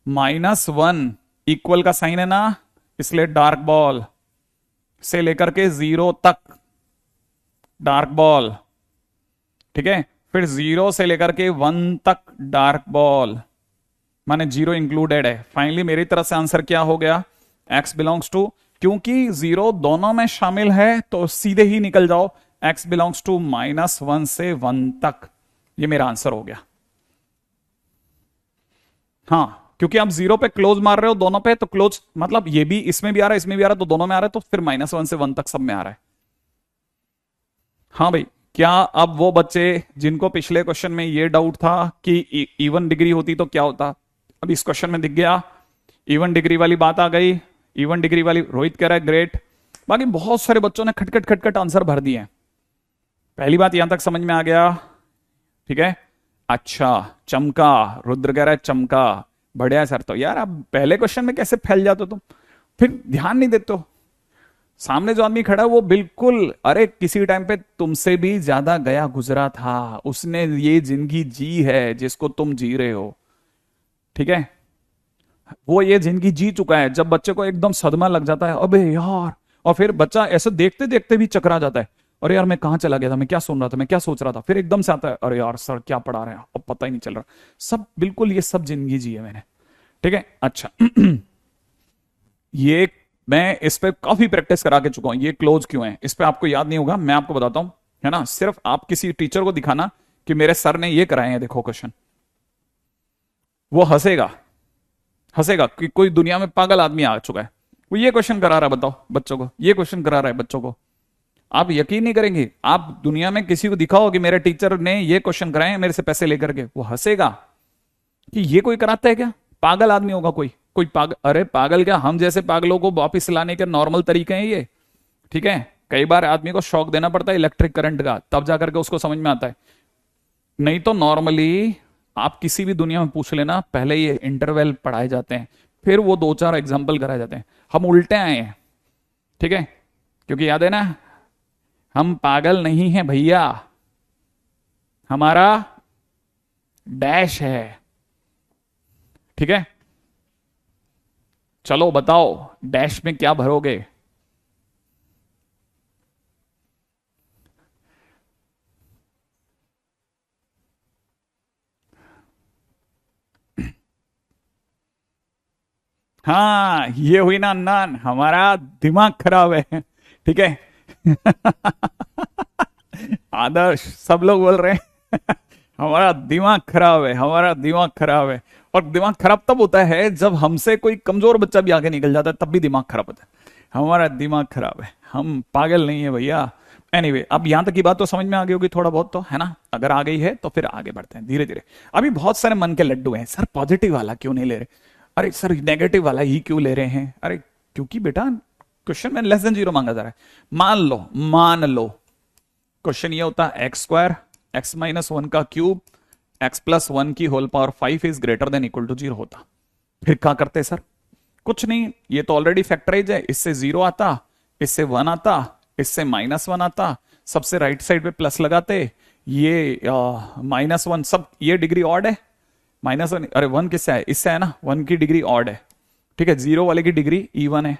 -1। इक्वल का साइन है ना, इसलिए डार्क बॉल से लेकर के 0 तक डार्क बॉल। ठीक है, फिर 0 से लेकर के 1 तक डार्क बॉल, माने 0 इंक्लूडेड है। फाइनली मेरी तरफ से आंसर क्या हो गया? x बिलोंग्स टू, क्योंकि 0 दोनों में शामिल है तो सीधे ही निकल जाओ, x बिलोंग्स टू -1 से 1 तक। ये मेरा आंसर हो गया। हाँ, क्योंकि आप 0 पे क्लोज मार रहे हो दोनों पे, तो क्लोज मतलब ये भी इसमें भी आ रहा है, इसमें भी आ रहा है, तो दोनों में आ रहा है, तो फिर -1 से 1 तक सब में आ रहा है। हाँ भाई, क्या अब वो बच्चे जिनको पिछले क्वेश्चन में ये डाउट था कि इवन डिग्री होती तो क्या होता, अब इस क्वेश्चन में दिख गया। इवन डिग्री वाली बात आ गई। इवन डिग्री वाली, रोहित कह रहा है ग्रेट। बाकी बहुत सारे बच्चों ने खटखट खटखट आंसर भर दिए हैं। पहली बात यहां तक समझ में आ गया? ठीक है, अच्छा। चमका, रुद्र कह रहा है चमका, बढ़िया सर। तो यार आप पहले क्वेश्चन में कैसे फैल जाते हो तुम, फिर ध्यान नहीं देते हो। सामने जो आदमी खड़ा है वो बिल्कुल, अरे किसी टाइम पे तुमसे भी ज्यादा गया गुजरा था, उसने ये जिंदगी जी है जिसको तुम जी रहे हो। ठीक है, वो ये जिंदगी जी चुका है। जब बच्चे को एकदम सदमा लग जाता है, अबे यार, और फिर बच्चा ऐसे देखते देखते भी चकरा जाता है, अरे यार मैं कहां चला गया था, मैं क्या सुन रहा था, मैं क्या सोच रहा था, फिर एकदम से आता है, अरे यार सर क्या पढ़ा रहे हैं, अब पता ही नहीं चल रहा। सब बिल्कुल ये सब जिंदगी जी है मैंने। ठीक है, अच्छा। ये मैं इस पे काफी प्रैक्टिस करा के चुका हूं। ये क्लोज क्यों है, इस पे आपको याद नहीं होगा, मैं आपको बताता हूं, है ना। सिर्फ आप किसी टीचर को दिखाना कि मेरे सर ने ये कराए हैं, देखो क्वेश्चन, वो हंसेगा। हंसेगा कि कोई दुनिया में पागल आदमी आ चुका है, वो ये क्वेश्चन करा रहा है, बताओ बच्चों को, ये क्वेश्चन करा रहा है बच्चों को। आप यकीन नहीं करेंगे, आप दुनिया में किसी को दिखाओ कि मेरे टीचर ने ये क्वेश्चन कराए हैं मेरे से पैसे लेकर के, वो हंसेगा कि ये कोई कराता है क्या, पागल आदमी होगा कोई। कोई पागल, अरे पागल क्या, हम जैसे पागलों को वापिस लाने के नॉर्मल तरीके हैं ये। ठीक है, कई बार आदमी को शॉक देना पड़ता है इलेक्ट्रिक करंट का, तब जाकर के उसको समझ में आता है। नहीं तो नॉर्मली आप किसी भी दुनिया में पूछ लेना, पहले ये इंटरवल पढ़ाए जाते हैं, फिर वो 2-4 एग्जाम्पल कराए जाते हैं। हम उल्टे आए हैं। ठीक है, क्योंकि याद है ना, हम पागल नहीं हैं भैया, हमारा डैश है। ठीक है, चलो बताओ डैश में क्या भरोगे? हाँ, ये हुई ना नान, हमारा दिमाग खराब है। ठीक है। आदर्श, सब लोग बोल रहे हैं हमारा दिमाग खराब है, हमारा दिमाग खराब है। और दिमाग खराब तब होता है जब हमसे कोई कमजोर बच्चा भी आगे निकल जाता है, तब भी दिमाग खराब होता है। हमारा दिमाग खराब है, हम पागल नहीं है भैया। एनीवे, अब यहां तक की बात तो समझ में आ गई होगी थोड़ा बहुत तो, है ना। अगर आ गई है तो फिर आगे बढ़ते हैं धीरे धीरे। अभी बहुत सारे मन के लड्डू हैं, सर पॉजिटिव वाला क्यों नहीं ले रहे, अरे सर नेगेटिव वाला ही क्यों ले रहे हैं। अरे क्योंकि बेटा क्वेश्चन में लेस देन जीरो मांगा जा रहा है। मान लो क्वेश्चन ये होता है x² x-1 का क्यूब x+1 की whole power 5 is greater than equal to 0 होता, फिर क्या करते सर? कुछ नहीं, ये तो ऑलरेडी फैक्टराइज है, इससे 0 आता, इससे 1 आता, इससे -1 आता, सबसे राइट साइड पे प्लस लगाते, ये -1, सब ये डिग्री ऑड है। -1, अरे 1 किससे है, इससे है ना, 1 की डिग्री ऑड है। ठीक है, 0 वाले की डिग्री इवन है,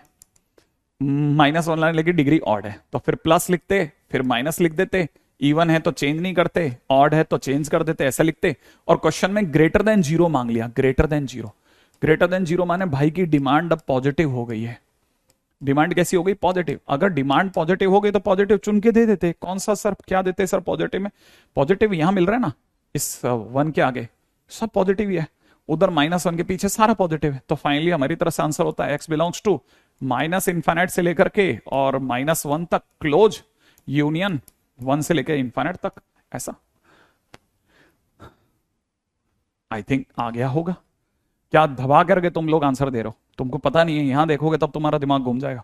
-1 वाले की डिग्री ऑड है, तो फिर प्लस लिखते, फिर माइनस लिख देते, इवन है तो चेंज नहीं करते, ऑड है तो चेंज कर देते, ऐसा लिखते। और क्वेश्चन में ग्रेटर देन 0 मांग लिया, ग्रेटर देन 0। ग्रेटर देन 0 माने भाई की डिमांड अब पॉजिटिव हो गई है। डिमांड कैसी हो गई? पॉजिटिव। अगर डिमांड पॉजिटिव हो गई तो पॉजिटिव चुन के दे देते। कौन सा सर, क्या देते सर पॉजिटिव में? पॉजिटिव यहां मिल रहा है ना, इस 1 के आगे सब पॉजिटिव ही है, उधर -1 के पीछे सारा पॉजिटिव है। तो फाइनली हमारी तरफ से आंसर होता है x बिलोंग्स टू -इनफाइनाइट से लेकर के और -1 तक, क्लोज यूनियन 1 से लेकर इनफाइनाइट तक। ऐसा आई थिंक आ गया होगा। क्या धबा करके तुम लोग आंसर दे रहे हो, तुमको पता नहीं है, यहां देखोगे तब तुम्हारा दिमाग घूम जाएगा।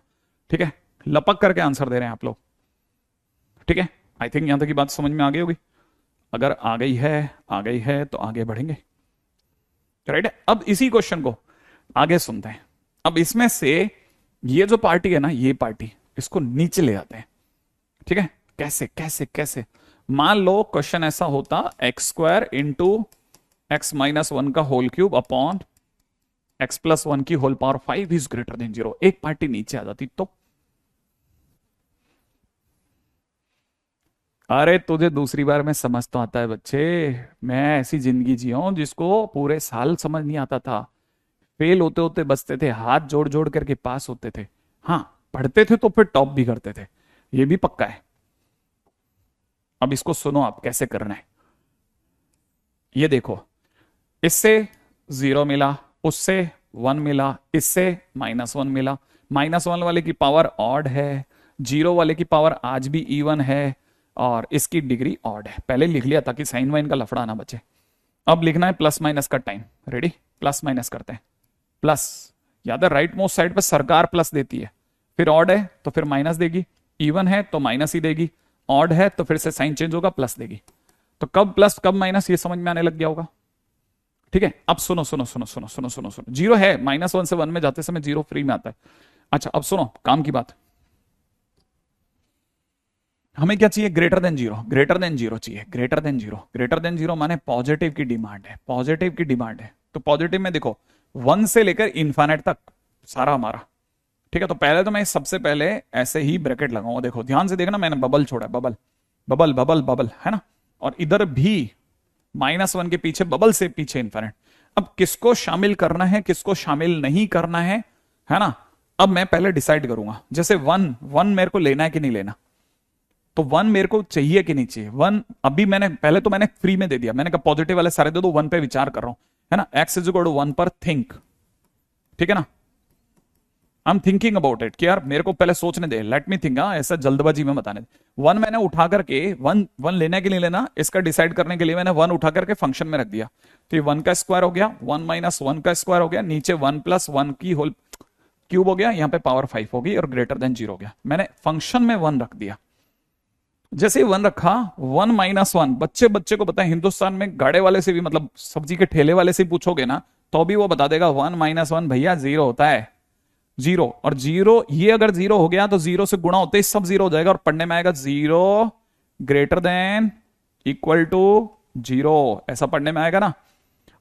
ठीक है, लपक करके आंसर दे रहे हैं आप लोग। ठीक है, आई थिंक यहां तक की बात समझ में आ गई होगी। अगर आ गई है तो आगे बढ़ेंगे, राइट है। अब इसी क्वेश्चन को आगे सुनते हैं। अब इसमें से ये जो पार्टी है ना, ये पार्टी, इसको नीचे ले आते हैं, ठीक है। कैसे कैसे कैसे? मान लो क्वेश्चन ऐसा होता, x square into x minus one का whole cube upon x plus one की whole power 5 is greater than 0। एक पार्टी नीचे आ जाती तो, अरे तुझे दूसरी बार में समझ तो आता है बच्चे। मैं ऐसी जिंदगी जिया हूं जिसको पूरे साल समझ नहीं आता था, फेल होते होते बचते थे, हाथ जोड़ जोड़ करके पास होते थे। हाँ, पढ़ते थे तो फिर टॉप भी करते थे, ये भी पक्का है। अब इसको सुनो आप कैसे करना है। ये देखो, इससे 0 मिला, उससे 1 मिला, इससे -1 मिला। -1 वाले की पावर ऑड है, 0 वाले की पावर आज भी इवन है, और इसकी डिग्री ऑड है। पहले लिख लिया ताकि साइन वाइन का लफड़ा ना बचे। अब लिखना है प्लस माइनस का टाइम। रेडी? प्लस माइनस करते हैं। प्लस, याद है राइट मोस्ट साइड पर सरकार प्लस देती है, फिर ऑड है तो फिर माइनस देगी, इवन है तो माइनस ही देगी, ऑड है तो फिर से साइन चेंज होगा, प्लस देगी। तो कब प्लस कब माइनस ये समझ में आने लग गया होगा, ठीक है। अब सुनो सुनो सुनो सुनो सुनो सुनो सुनो, 0 है, -1 से 1 में जाते समय 0 फ्री में आता है। अच्छा अब सुनो काम की बात, हमें क्या चाहिए? ग्रेटर देन 0, ग्रेटर देन 0 चाहिए, ग्रेटर देन 0। ग्रेटर देन 0 माने पॉजिटिव की डिमांड है, पॉजिटिव की डिमांड है। तो पॉजिटिव में देखो 1 से लेकर इन्फाइनाइट तक सारा हमारा, ठीक है। तो पहले तो मैं सबसे पहले ऐसे ही ब्रैकेट लगाऊंगा, देखो ध्यान से देखना, मैंने बबल छोड़ा है, बबल बबल बबल बबल, है ना। और इधर भी -1 के पीछे बबल से पीछे इन्फाइनाइट। अब किसको शामिल करना है, किसको शामिल नहीं करना है ना। अब मैं पहले डिसाइड करूंगा, जैसे 1 मेरे को लेना है कि नहीं लेना। तो 1 मेरे को चाहिए कि नहीं चाहिए। 1 अभी मैंने पहले तो मैंने फ्री में दे दिया, मैंने कहा पॉजिटिव वाले सारे दे दो, 1 पे विचार कर रहा हूं, है ना। x इज इक्वल टू 1 पर थिंक, ठीक है ना। I am thinking about it कि यार मेरे को पहले सोचने दे, लेट मी थिंक। ऐसा जल्दबाजी में बताने दे। 1 मैंने उठा करके 1 लेना कि नहीं लेना इसका डिसाइड करने के लिए मैंने 1 उठा करके फंक्शन में रख दिया। तो ये 1 का स्क्वायर हो गया, 1 - 1 का स्क्वायर हो गया, नीचे 1 + 1 की होल क्यूब हो गया, यहां पे पावर 5 होगी और ग्रेटर देन 0 हो गया। मैंने फंक्शन में 1 रख दिया। जैसे ही 1 रखा, 1 - 1, बच्चे को पता है, हिंदुस्तान में गाड़े वाले से भी, मतलब सब्जी के ठेले वाले से पूछोगे ना तो भी वो बता देगा 1 - 1 भैया 0 होता है, 0। और 0 ये अगर 0 हो गया तो 0 से गुणा होते ही सब 0 हो जाएगा और पढ़ने में आएगा 0 ग्रेटर देन इक्वल टू 0, ऐसा पढ़ने में आएगा ना।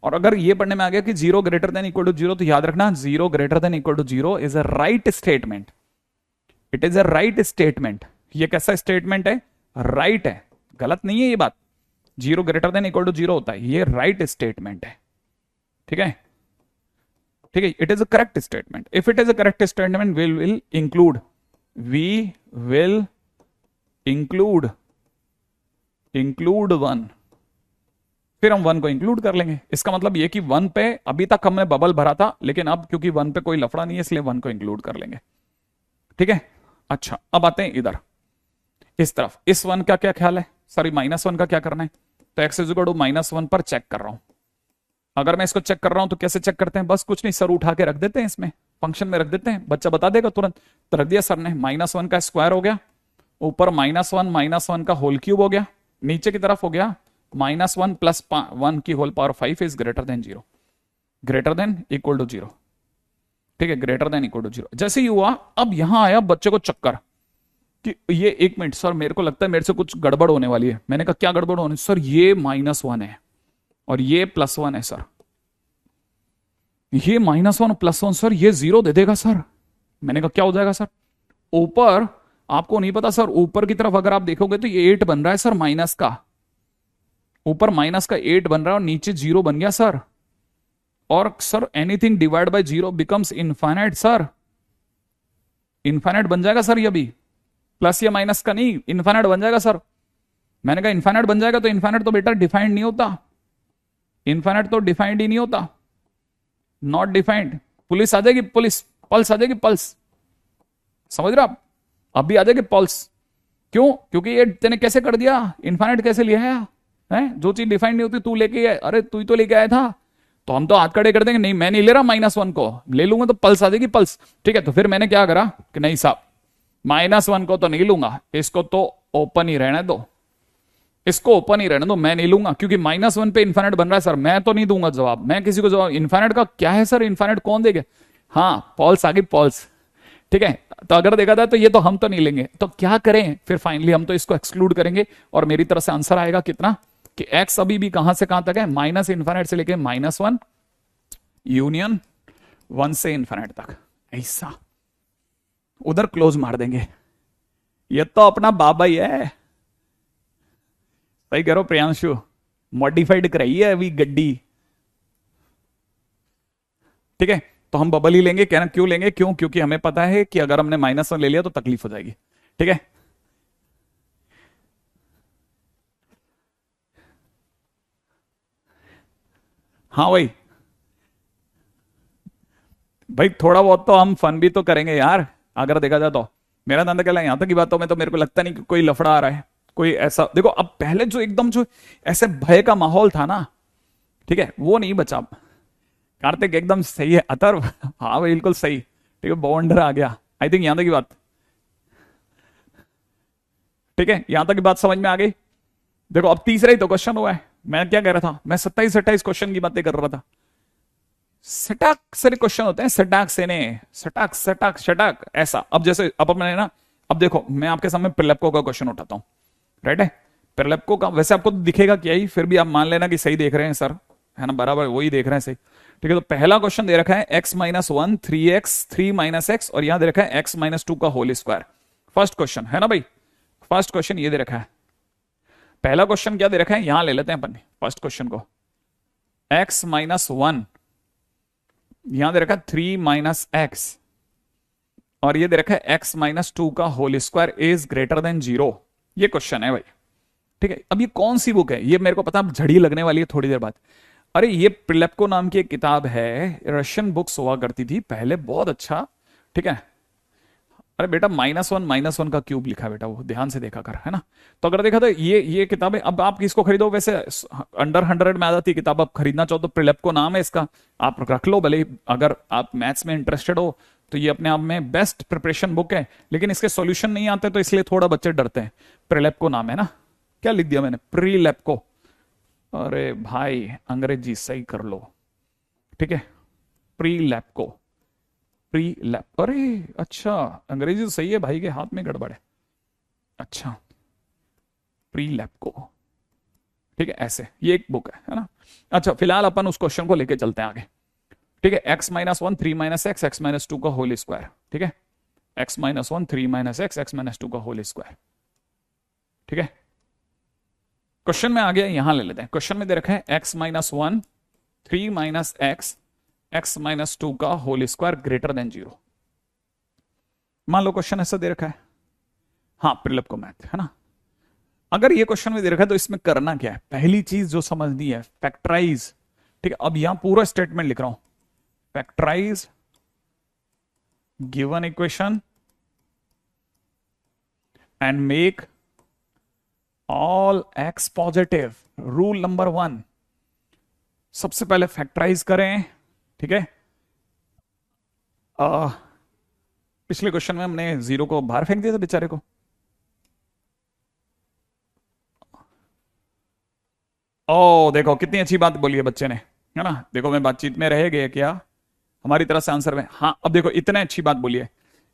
और अगर ये पढ़ने में आ गया कि 0 ग्रेटर देन इक्वल टू 0, तो याद रखना 0 greater than equal to 0 is a right statement. It is a right statement. ये कैसा स्टेटमेंट है? राइट है, गलत नहीं है ये बात। 0 ग्रेटर देन इक्वल टू 0 होता है, ये राइट स्टेटमेंट है, ठीक है, ठीक है। It is a correct statement. If it is a correct statement we will include include 1, फिर हम 1 को इंक्लूड कर लेंगे। इसका मतलब ये कि 1 पे अभी तक हमने बबल भरा था, लेकिन अब क्योंकि 1 पे कोई लफड़ा नहीं है इसलिए 1 को इंक्लूड कर लेंगे, ठीक है। अच्छा अब आते हैं इधर इस तरफ। इस 1 का क्या ख्याल है, सॉरी -1 का क्या करना है। तो x इज इक्वल टू -1 पर चेक कर रहा हूं। अगर मैं इसको चेक कर रहा हूं तो कैसे चेक करते हैं? बस कुछ नहीं, सर उठा के रख देते हैं, इसमें फंक्शन में रख देते हैं, बच्चा बता देगा तुरंत। तो रख दिया सर ने, -1 का स्क्वायर हो गया, ऊपर -1 का होल क्यूब हो गया, नीचे की तरफ हो गया -1 + 1 की whole power 5 is greater than 0, greater than equal to 0, ठीक है, ग्रेटर देन इक्वल टू 0। जैसे ही हुआ, अब यहां आया बच्चे को चक्कर कि ये 1 मिनट सर, मेरे को लगता है मेरे से कुछ गड़बड़ होने वाली है। मैंने कहा क्या गड़बड़ होने? सर ये -1 है और ये +1 है सर, ये -1 +1 सर, ये 0 दे देगा सर। मैंने कहा क्या हो जाएगा सर? ऊपर आपको नहीं पता सर, ऊपर की तरफ अगर आप देखोगे तो ये 8 बन रहा है सर, माइनस का, ऊपर माइनस का 8 बन रहा है और नीचे 0 बन गया सर। और sir anything divide by 0 becomes infinite sir, infinite बन जाएगा सर, ये भी प्लस या माइनस का नहीं, इनफाइनाइट बन जाएगा सर। मैंने कहा इनफाइनाइट बन जाएगा, तो इनफाइनाइट तो बेटा डिफाइंड नहीं होता, इनफाइनाइट तो डिफाइंड ही नहीं होता, नॉट डिफाइंड। पुलिस आ जाएगी, पुलिस पल्स आ जाएगी, पल्स, समझ रहे आप? अभी आ जाएगी पल्स। क्यों? क्योंकि ये तेने कैसे कर दिया, इनफाइनाइट कैसे लिया है? जो चीज डिफाइंड नहीं होती तू लेके आए, अरे तू ही तो लेके आया था। तो हम तो हाथ खड़े कर देंगे, नहीं मैं नहीं ले रहा -1 को, ले लूंगा तो पल्स आ जाएगी, पल्स, ठीक है। तो फिर मैंने क्या करा कि नहीं साहब, -1 को तो नहीं लूंगा, इसको तो ओपन ही रहने दो, इसको ओपन ही रहने दो, मैं नहीं लूंगा, क्योंकि -1 पे इन्फाइनाइट बन रहा है सर, मैं तो नहीं दूंगा जवाब, मैं किसी को जवाब इन्फाइनाइट का क्या है सर, इन्फाइनाइट कौन देगा। हाँ पॉल्स आ गई, पॉल्स, ठीक है। तो अगर देखा जाए तो ये तो हम तो नहीं लेंगे, तो क्या करें फिर, फाइनली हम तो इसको एक्सक्लूड करेंगे, और मेरी तरफ से आंसर आएगा कितना, कि x अभी भी कहां से कहां तक है, माइनस इन्फाइनाइट से लेके -1 यूनियन 1 से इन्फाइनाइट तक, ऐसा उधर क्लोज मार देंगे। ये तो अपना बाबा ही है, सही करो प्रियांशु, मॉडिफाइड कराई है अभी गड्डी, ठीक है। तो हम बबल ही लेंगे, कहना क्यों लेंगे, क्यों, क्योंकि हमें पता है कि अगर हमने -1 ले लिया तो तकलीफ हो जाएगी, ठीक है। हाँ भाई, भाई थोड़ा बहुत तो हम फन भी तो करेंगे यार, अगर देखा जाए तो। मेरा धंधा क्या है, यहां तक की बातों में तो मेरे को लगता नहीं कि कोई लफड़ा आ रहा है, कोई ऐसा, देखो अब पहले जो एकदम जो ऐसे भय का माहौल था ना, ठीक है, वो नहीं बचा अब। कार्तिक एकदम सही है, अतर हाँ भाई बिल्कुल सही, ठीक है, बाउंडर आ गया, आई थिंक यहां तक की बात, ठीक है, यहां तक की बात समझ में आ गई। देखो अब तीसरा ही तो क्वेश्चन हुआ है, मैं क्या कह रहा था, मैं 27-28 क्वेश्चन की बातें कर रहा था। सटाक सारे क्वेश्चन होते हैं, सटाक से ने, सटाक सटाक सटाक ऐसा। अब जैसे अब मैंने ना, अब देखो मैं आपके सामने प्रिलेप्को का क्वेश्चन उठाता हूं, राइट है, प्रिलेप्को का वैसे आपको दिखेगा क्या ही, फिर भी आप मान लेना कि सही देख रहे हैं सर, है ना, बराबर वही देख रहे हैं सही, ठीक है। तो पहला क्वेश्चन दे रखा है x-1 3x 3 - x, और यहां दे रखा है x-2 का होल स्क्वायर, फर्स्ट क्वेश्चन है ना भाई, फर्स्ट क्वेश्चन ये दे रखा है। पहला क्वेश्चन क्या दे रखा है, यहां ले लेते हैं अपन फर्स्ट क्वेश्चन को, x-1, यहां दे रखा है 3 - x, और ये दे रखा है x-2 का whole square is greater than 0, ये क्वेश्चन है भाई, ठीक है। अब ये कौन सी बुक है, ये मेरे को पता, अब झड़ी लगने वाली है थोड़ी देर बाद। अरे ये प्रिलेप्को नाम की एक किताब है, रशियन बुक्स हुआ करती थी पहले, बहुत अच्छा, ठीक है। अरे बेटा -1 का क्यूब लिखा है बेटा, वो ध्यान से देखा कर, है ना। तो अगर देखा तो ये किताबें, अब आप किसको खरीदो, वैसे अंडर 100 में आ जाती है किताब, आप खरीदना चाहो तो प्रिलेप्को नाम है इसका, आप रख लो भले, अगर आप मैथ्स में इंटरेस्टेड हो तो ये अपने आप में बेस्ट प्रिपरेशन बुक है, लेकिन इसके सॉल्यूशन नहीं आते तो इसलिए थोड़ा बच्चे डरते हैं। प्रिलेप्को नाम है ना, क्या लिख दिया मैंने, प्रीलेप्को, अरे भाई अंग्रेजी सही कर लो, ठीक है, प्रीलेप्को, प्रीलेप, अरे अच्छा अंग्रेजी तो सही है, भाई के हाथ में गड़बड़ है, अच्छा प्रीलेप्को, ठीक है, ऐसे ये एक बुक है ना। अच्छा फिलहाल अपन उस क्वेश्चन को लेके चलते हैं आगे, ठीक है, x-1 3 - x x-2 का होल स्क्वायर, ठीक है, x-1 3 - x x-2 का होल स्क्वायर, ठीक है। क्वेश्चन में आ गया, यहां ले लेते हैं, क्वेश्चन में दे रखा है x-1 3 - x x-2 का होल स्क्वायर ग्रेटर देन 0, मान लो क्वेश्चन ऐसा दे रखा है, हाँ प्रिलिप को मैथ है ना। अगर ये क्वेश्चन में दे रखा है तो इसमें करना क्या है, पहली चीज जो समझनी है, फैक्टराइज, ठीक है। अब यहां पूरा स्टेटमेंट लिख रहा हूं, factorise given equation and make all x positive, rule number 1, सबसे पहले फैक्टराइज करें, ठीक है। पिछले क्वेश्चन में हमने 0 को बाहर फेंक दिया था बेचारे को, ओ देखो कितनी अच्छी बात बोली है बच्चे ने, है ना, देखो मैं बातचीत में रह गए क्या, हमारी तरफ से आंसर में, हाँ अब देखो इतने अच्छी बात बोली है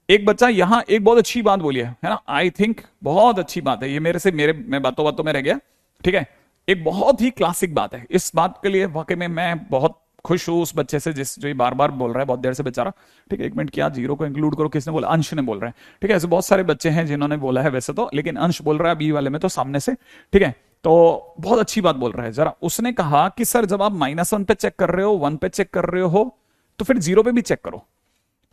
एक बच्चा, यहां एक बहुत अच्छी बात बोली है ना, आई थिंक बहुत अच्छी बात है ये, मेरे मैं बातों बातों में रह गया, ठीक है। एक बहुत ही क्लासिक बात है, इस बात के लिए वाकई में मैं बहुत खुश हूं उस बच्चे से, जिस जो ये बार बार बोल रहा है बहुत देर से बेचारा, ठीक है। एक मिनट, क्या 0 को इंक्लूड करो, किसने बोला, अंश ने बोल रहा है, ठीक है। ऐसे बहुत सारे बच्चे हैं जिन्होंने बोला है वैसे तो, लेकिन अंश बोल रहा है बी वाले में तो सामने से, ठीक है। तो बहुत अच्छी बात बोल रहा है, जरा उसने कहा कि सर जब आप -1 पे चेक कर रहे हो, 1 पे चेक कर रहे हो, तो फिर 0 पे भी चेक करो।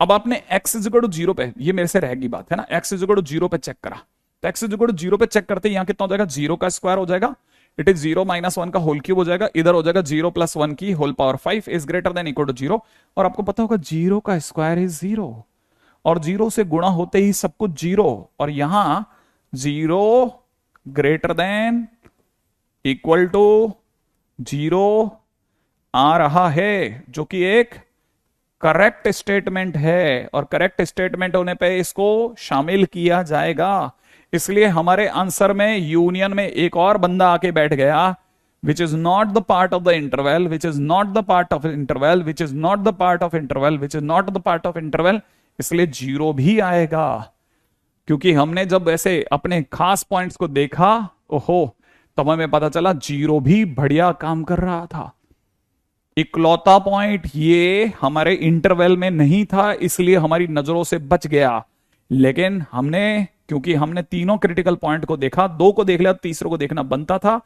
अब आपने x = 0 पे, ये मेरे से रहेगी बात है ना, x = 0 पे चेक करा, तो x = 0 पे चेक करते यहां कितना हो जाएगा, 0 का स्क्वायर हो जाएगा, इट इज 0 - 1 का होल क्यूब हो जाएगा, इधर हो जाएगा 0 + 1 की whole power 5 is greater than equal to 0, और आपको पता होगा 0 का स्क्वायर इज 0, और 0 से गुणा होते ही सब कुछ 0, और यहां 0 ग्रेटर देन इक्वल टू 0 आ रहा है, जो कि एक करेक्ट स्टेटमेंट है, और करेक्ट स्टेटमेंट होने पे इसको शामिल किया जाएगा। इसलिए हमारे आंसर में यूनियन में एक और बंदा आके बैठ गया, which is not the part of the interval, which is not the part of interval, which is not the part of interval, which is not the part of interval, इसलिए 0 भी आएगा। क्योंकि हमने जब ऐसे अपने खास पॉइंट्स को देखा, ओहो, तब हमें पता चला 0 भी बढ़िया काम कर रहा था। इकलौता पॉइंट ये हमारे इंटरवल में नहीं था, इसलिए हमारी नजरों से बच गया। लेकिन क्योंकि हमने तीनों क्रिटिकल पॉइंट को देखा, 2 को देख लिया, तीसरे को देखना बनता था,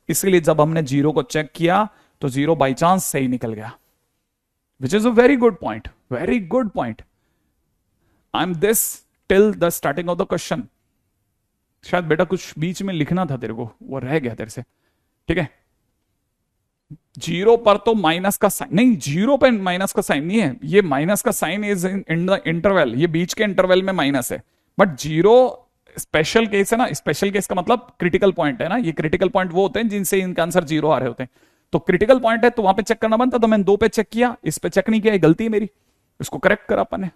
इसलिए जब हमने 0 को चेक किया तो 0 बाई चांस सही निकल गया, विच is a very good point, very good point. I am this till the starting of the question. शायद बेटा कुछ बीच में लिखना था तेरे को, वो रह गया तेरे से, ठीक है। 0 पर तो माइनस का साइन नहीं, 0 पर माइनस का साइन नहीं है, ये माइनस का sign is in the interval, ये बीच के इंटरवल में माइनस है। बट 0 स्पेशल केस है ना, स्पेशल केस का मतलब क्रिटिकल पॉइंट है ना, ये क्रिटिकल पॉइंट वो होते हैं जिनसे इनका आंसर 0 आ रहे होते हैं। तो क्रिटिकल पॉइंट है तो वहां पे चेक करना बनता, तो मैंने 2 पे चेक किया, इस पे चेक नहीं किया, गलती है मेरी, इसको करेक्ट करा अपन ने।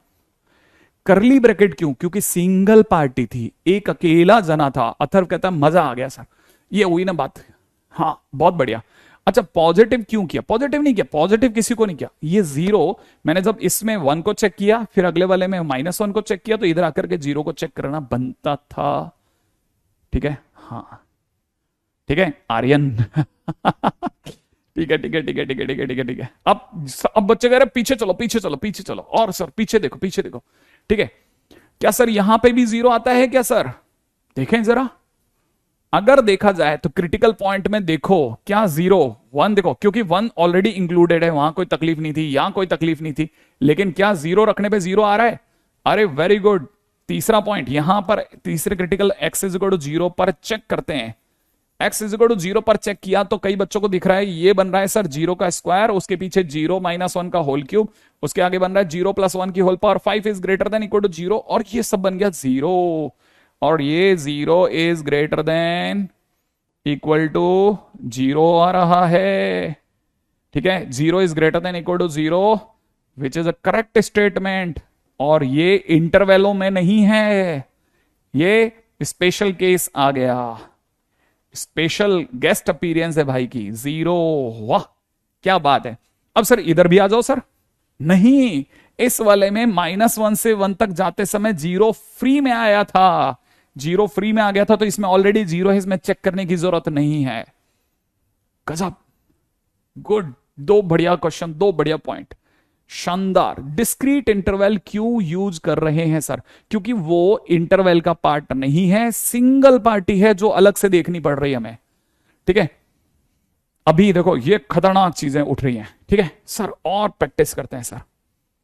करली ब्रैकेट क्यों? क्योंकि सिंगल पार्टी थी, एक अकेला जना था। अथर्व कहता मजा आ गया सर, ये हुई ना बात, हाँ बहुत बढ़िया। अच्छा, पॉजिटिव क्यों किया? पॉजिटिव नहीं किया, पॉजिटिव किसी को नहीं किया। ये 0 मैंने जब इसमें 1 को चेक किया, फिर अगले वाले में -1 को चेक किया, तो इधर आकर के 0 को चेक करना बनता था, ठीक है। हाँ ठीक है आर्यन ठीक है ठीक है ठीक है ठीक है ठीक है ठीक है ठीक है। अब बच्चे कह रहे पीछे चलो पीछे चलो पीछे चलो, और सर पीछे देखो पीछे देखो, ठीक है। क्या सर यहां पे भी 0 आता है क्या सर? देखें जरा, अगर देखा जाए तो क्रिटिकल पॉइंट में देखो, क्या 0 1 देखो, क्योंकि 1 ऑलरेडी इंक्लूडेड है, वहां कोई तकलीफ नहीं थी, यहां कोई तकलीफ नहीं थी, लेकिन क्या 0 रखने पे 0 आ रहा है? अरे वेरी गुड। तीसरा पॉइंट यहां पर, तीसरे क्रिटिकल x = 0 पर चेक करते हैं। x = 0 पर चेक किया तो कई बच्चों को दिख रहा है ये बन रहा है सर 0 का स्क्वायर, उसके पीछे 0 - 1 का होल क्यूब, उसके आगे बन रहा है 0 + 1 की whole power 5 is greater than equal to 0, और ये सब बन गया 0, और ये 0 is greater than equal to 0 आ रहा है, ठीक है। 0 is greater than equal to 0 which is a correct statement, और ये इंटरवैलों में नहीं है, ये स्पेशल केस आ गया, स्पेशल गेस्ट अपीयरेंस है भाई की, 0। वाह क्या बात है। अब सर इधर भी आ जाओ सर, नहीं, इस वाले में -1 से 1 तक जाते समय 0 फ्री में आया था, 0 फ्री में आ गया था, तो इसमें ऑलरेडी 0 है, इसमें चेक करने की जरूरत नहीं है। गजब, गुड, 2 बढ़िया क्वेश्चन, 2 बढ़िया पॉइंट, शानदार। डिस्क्रीट इंटरवल क्यों यूज कर रहे हैं सर? क्योंकि वो इंटरवल का पार्ट नहीं है, सिंगल पार्टी है जो अलग से देखनी पड़ रही है हमें, ठीक है। अभी देखो ये खतरनाक चीजें उठ रही हैं, ठीक है सर, और प्रैक्टिस करते हैं सर,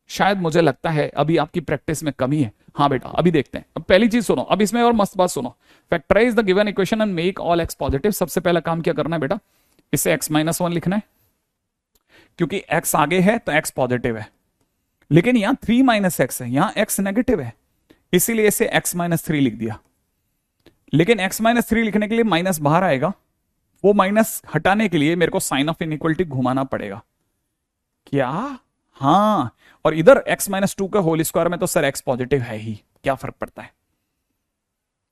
शायद मुझे लगता है अभी आपकी प्रैक्टिस में कमी है। हाँ बेटा अभी देखते हैं। अब पहली चीज सुनो, अब इसमें और मस्त बात सुनो, factorise the given equation and make all x positive. सबसे पहला काम क्या करना है बेटा, इसे x - 1 लिखना है, क्योंकि x आगे है तो x पॉजिटिव है, लेकिन यहां 3 - x है, यहां x नेगेटिव है, इसीलिए इसे x - 3 लिख दिया। लेकिन x - 3 लिखने के लिए माइनस बाहर आएगा, वो माइनस हटाने के लिए मेरे को साइन ऑफ इनइक्वलिटी घुमाना पड़ेगा, क्या? हाँ, और इधर x - 2 का होल स्क्वायर में तो सर x पॉजिटिव है ही, क्या फर्क पड़ता है।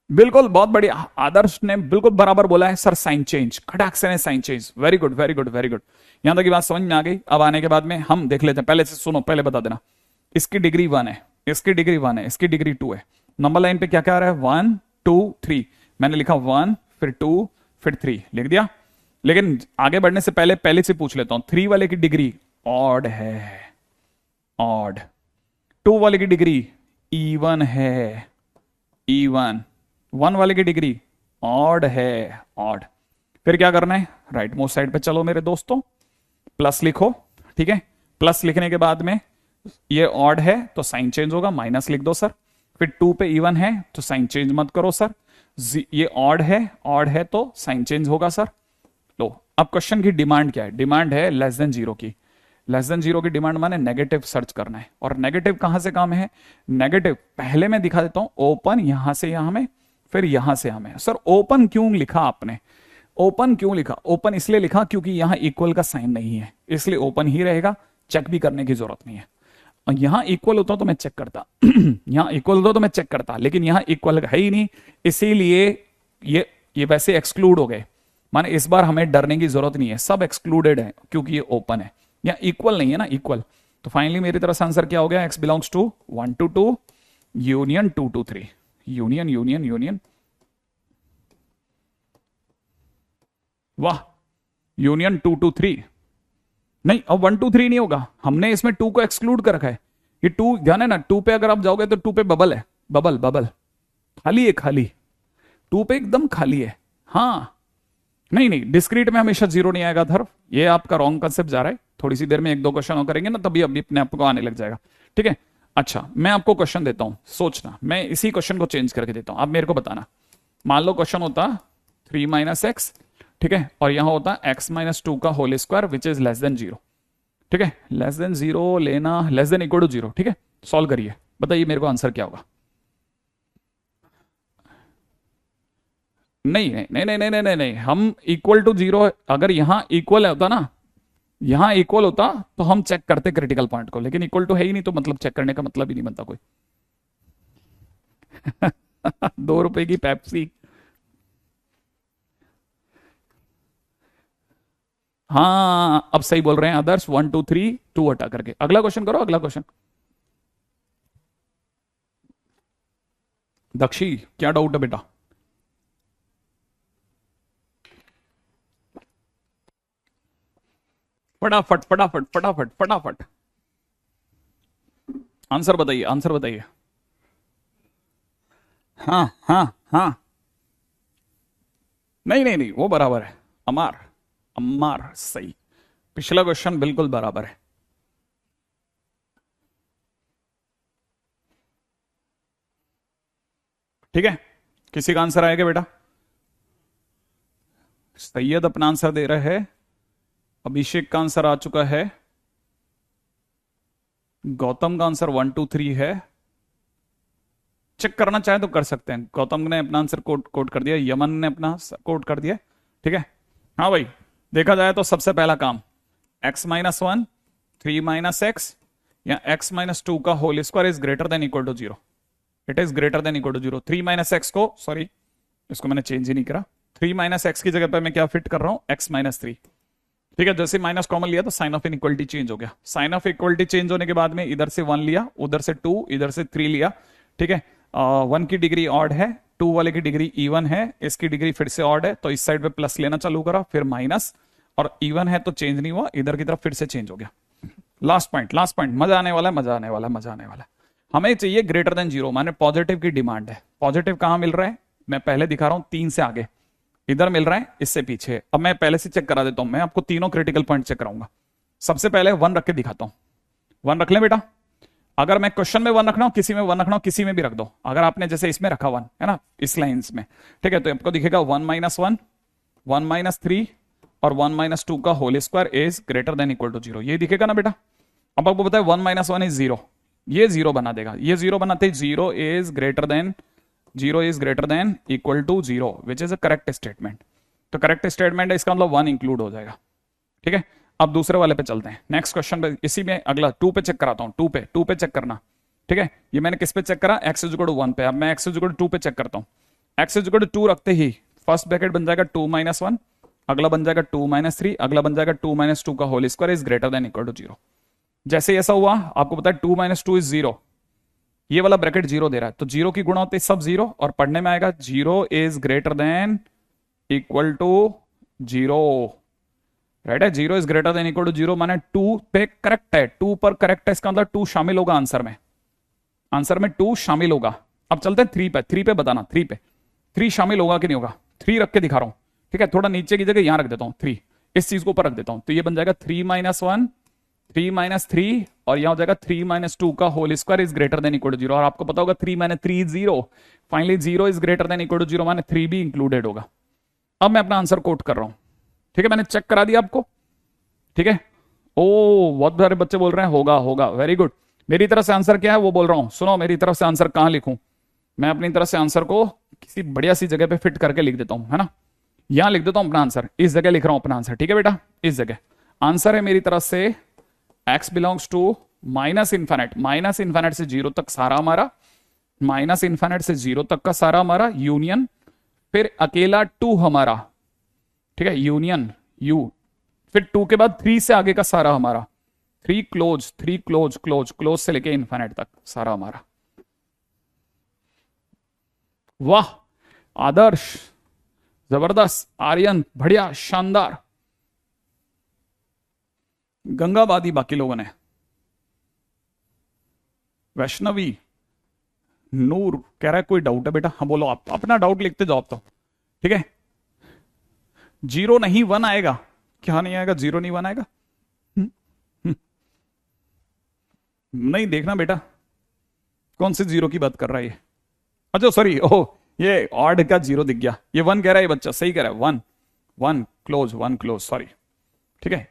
बिल्कुल, बहुत बढ़िया, आदर्श ने बिल्कुल बराबर बोला है सर, साइन चेंज, खटाक से sign change, very good very good very good. यहां तक की बात समझ में आ गई। अब आने के बाद में हम देख लेते हैं, पहले से सुनो, पहले बता देना, इसकी डिग्री 1 है, इसकी डिग्री 1 है, इसकी डिग्री 2 है। नंबर लाइन पे क्या क्या आ रहा है, 1 2 3, मैंने लिखा 1 फिर 2 फिर 3 लिख दिया। लेकिन आगे बढ़ने से पहले से पूछ लेता हूं, 3 वाले की डिग्री ऑड है, ऑड। 2 वाले की डिग्री इवन है, इवन। 1 वाले की डिग्री ऑड है, ऑड। फिर क्या करना है, राइट मोस्ट साइड पे चलो मेरे दोस्तों, प्लस लिखो, ठीक है। प्लस लिखने के बाद में ये ऑड है तो साइन चेंज होगा, माइनस लिख दो सर। फिर 2 पे इवन है तो साइन चेंज मत करो सर, ये ऑड है तो साइन चेंज होगा सर। लो, अब क्वेश्चन की डिमांड क्या है, डिमांड है लेस देन 0 की। लेस देन 0 की डिमांड माने नेगेटिव सर्च करना है, और नेगेटिव कहां से काम है, नेगेटिव पहले मैं दिखा देता हूं, ओपन यहां से यहां में, फिर यहां से यहां में। सर ओपन क्यों लिखा आपने, ओपन क्यों लिखा? ओपन इसलिए लिखा क्योंकि यहां इक्वल का साइन नहीं है, इसलिए ओपन ही रहेगा, चेक भी करने की जरूरत नहीं है। और यहां इक्वल होता तो मैं चेक करता यहां इक्वल होता तो मैं चेक करता, लेकिन यहां इक्वल है ही नहीं, इसीलिए ये वैसे एक्सक्लूड हो गए। माने इस बार हमें डरने की जरूरत नहीं है, सब एक्सक्लूडेड है क्योंकि ये ओपन है। यहाँ इक्वल नहीं है ना, इक्वल। तो फाइनली मेरी तरफ से आंसर क्या हो गया, x belongs to 1 to 2 union 2 to 3, union union union, वाह, यूनियन 2 to 3। नहीं, अब 1 2 3 नहीं होगा, हमने इसमें 2 को एक्सक्लूड कर रखा है। ये 2 ध्यान है ना, 2 पे अगर आप जाओगे तो 2 पे बबल है, बबल बबल, खाली है, खाली 2 पे एकदम खाली है। हाँ, नहीं नहीं, डिस्क्रीट में हमेशा जीरो नहीं आएगा धर्म, ये आपका रॉन्ग कंसेप्ट जा रहा है। थोड़ी सी देर में 1 2 क्वेश्चन और करेंगे ना, तभी अभी अपने आप को आने लग जाएगा। ठीक है, अच्छा मैं आपको क्वेश्चन देता हूं, सोचना, मैं इसी क्वेश्चन को चेंज करके देता हूं, आप मेरे को बताना। मान लो क्वेश्चन होता 3 - x, ठीक है, और यहां होता x - 2 का whole square which is less than 0। ठीक है, लेस देन 0 लेना, लेस देन इक्वल टू 0। ठीक है, सॉल्व करिए, बताइए मेरे को आंसर क्या होगा। नहीं नहीं नहीं नहीं नहीं नहीं नहीं, हम इक्वल टू 0, अगर यहां इक्वल होता ना, यहां इक्वल होता तो हम चेक करते क्रिटिकल पॉइंट को, लेकिन इक्वल टू है ही नहीं, तो मतलब चेक करने का मतलब ही नहीं बनता कोई। 2 रुपए की पेप्सी। हाँ, अब सही बोल रहे हैं आदर्श, 1 2 3 2 हटा करके। अगला क्वेश्चन करो, अगला क्वेश्चन। दक्षी, क्या डाउट है बेटा? फटाफट फटाफट फटाफट फटाफट आंसर बताइए, आंसर बताइए। हाँ हाँ हाँ, नहीं नहीं नहीं, वो बराबर है, अमार, अमार सही। पिछला क्वेश्चन बिल्कुल बराबर है। ठीक है, किसी का आंसर आएगा बेटा? सैयद अपना आंसर दे रहे हैं, अभिषेक का आंसर आ चुका है, गौतम का आंसर 1 2 3 है। चेक करना चाहे तो कर सकते हैं। गौतम ने अपना आंसर कोड कर दिया, यमन ने अपना कोड कर दिया। ठीक है, हाँ भाई, देखा जाए तो सबसे पहला काम x - 1 3 - x या x - 2 का whole square is greater than equal to 0। It is greater than equal to 0। 3 - x को, सॉरी इसको मैंने चेंज ही नहीं करा, 3 - x की जगह पर मैं क्या फिट कर रहा हूं, x - 3। ठीक है, जैसे माइनस कॉमन लिया तो साइन ऑफ इनइक्वलिटी चेंज हो गया। साइन ऑफ इक्वलिटी चेंज होने के बाद में इधर से 1 लिया, उधर से 2, इधर से 3 लिया। ठीक है, 1 की डिग्री ऑड है, 2 वाले की डिग्री इवन है, इसकी डिग्री फिर से ऑड है, तो इस साइड पे प्लस लेना चालू करा, फिर माइनस, और इवन है तो चेंज नहीं हुआ, इधर की तरफ फिर से चेंज हो गया। लास्ट पॉइंट, लास्ट पॉइंट, मजा आने वाला है, मजा आने वाला है, मजा आने वाला है। हमें चाहिए ग्रेटर देन 0, माने पॉजिटिव की डिमांड है। पॉजिटिव कहां मिल रहा है, मैं पहले दिखा रहा हूं, 3 से आगे इधर मिल रहा है, इससे पीछे। अब मैं पहले से चेक करा देता हूं, मैं आपको तीनों क्रिटिकल पॉइंट चेक कराऊंगा। सबसे पहले 1 रख के दिखाता हूं, 1 रख ले बेटा। अगर मैं क्वेश्चन में 1 रखना हूं, किसी में 1 रखना हूं, किसी में भी रख दो। अगर आपने जैसे इसमें रखा 1 है ना, इस लाइंस में, ठीक है, तो आपको दिखेगा 1 - 1 1 - 3 और 1 - 2 का whole square is greater than equal to 0, ये दिखेगा ना बेटा। अब आपको पता है 1 - 1 इज 0, ये 0 बना देगा, ये 0 बनाते ही 0 is greater than equal to 0 which is a correct statement. तो करेक्ट स्टेटमेंट है, इसका मतलब 1 इंक्लूड हो जाएगा। ठीक है, अब दूसरे वाले पे चलते हैं, नेक्स्ट क्वेश्चन पे। इसी में अगला 2 पे चेक कराता हूं, 2 पे चेक करना। ठीक है, ये मैंने किस पे चेक करा, x = 1 पे। अब मैं x = 2 पे चेक करता हूं। x = 2 रखते ही फर्स्ट ब्रैकेट बन जाएगा 2 - 1, अगला बन जाएगा 2 - 3, अगला बन जाएगा 2 - 2 का whole square is greater than equal to 0। जैसे ऐसा हुआ, आपको पता है 2 - 2 इज 0, ये वाला ब्रैकेट 0 दे रहा है, तो 0 की गुणा होते सब 0, और पढ़ने में आएगा 0 is greater than equal to 0। Right है, 0 is greater than equal to 0 माने 2 पे करेक्ट है, 2 पर करेक्ट है, इसका मतलब 2 शामिल होगा आंसर में, आंसर में 2 शामिल होगा। अब चलते हैं 3 पे, 3 पे बताना, 3 पे 3 शामिल होगा कि नहीं होगा। 3 रख के दिखा रहा हूं, ठीक है, थोड़ा नीचे की जगह यहां रख देता हूं, 3 इस चीज को ऊपर रख देता हूं, तो ये बन जाएगा 3 - 1 3 - 3, और यहां हो जाएगा 3 - 2 का whole square is greater than equal to 0। और आपको पता होगा 3 - 3 0, finally 0 is greater than equal to 0 माने 3 भी इंक्लूडेड होगा। अब मैं अपना आंसर कोट कर रहा हूं, ठीक है, मैंने चेक करा दिया आपको। ठीक है, ओ बहुत सारे बच्चे बोल रहे हैं होगा होगा, वेरी गुड। मेरी तरफ से आंसर क्या है वो बोल रहा हूं, सुनो, मेरी तरफ से आंसर कहां लिखूं, मैं अपनी तरफ से आंसर को किसी बढ़िया सी जगह पे फिट करके लिख देता हूं, है ना। यहां लिख देता हूं अपना आंसर, इस जगह लिख रहा हूं अपना आंसर। ठीक है बेटा, इस जगह आंसर है मेरी तरफ से x belongs to minus infinite से जीरो तक सारा हमारा, माइनस इन्फाइनाइट से जीरो तक का सारा हमारा यूनियन, फिर अकेला टू हमारा, ठीक है, यूनियन यू, फिर टू के बाद थ्री से आगे का सारा हमारा, three close, three close close close से लेके इन्फाइनाइट तक सारा हमारा। वाह, आदर्श, जबरदस्त, आर्यन बढ़िया, शानदार। गंगाबादी बाकी लोगों ने, वैष्णवी, नूर कह रहा है कोई डाउट है बेटा? हाँ बोलो, आप अपना डाउट लिखते जाओ आप तो, ठीक है। जीरो नहीं वन आएगा, क्या नहीं आएगा? जीरो नहीं वन आएगा? नहीं देखना बेटा, कौन से जीरो की बात कर रहा है ये? अच्छा सॉरी, ओह ये ऑड का जीरो दिख गया, ये वन कह रहा है ये बच्चा, सही कह रहा है, one one clause, one clause, sorry, ठीक है,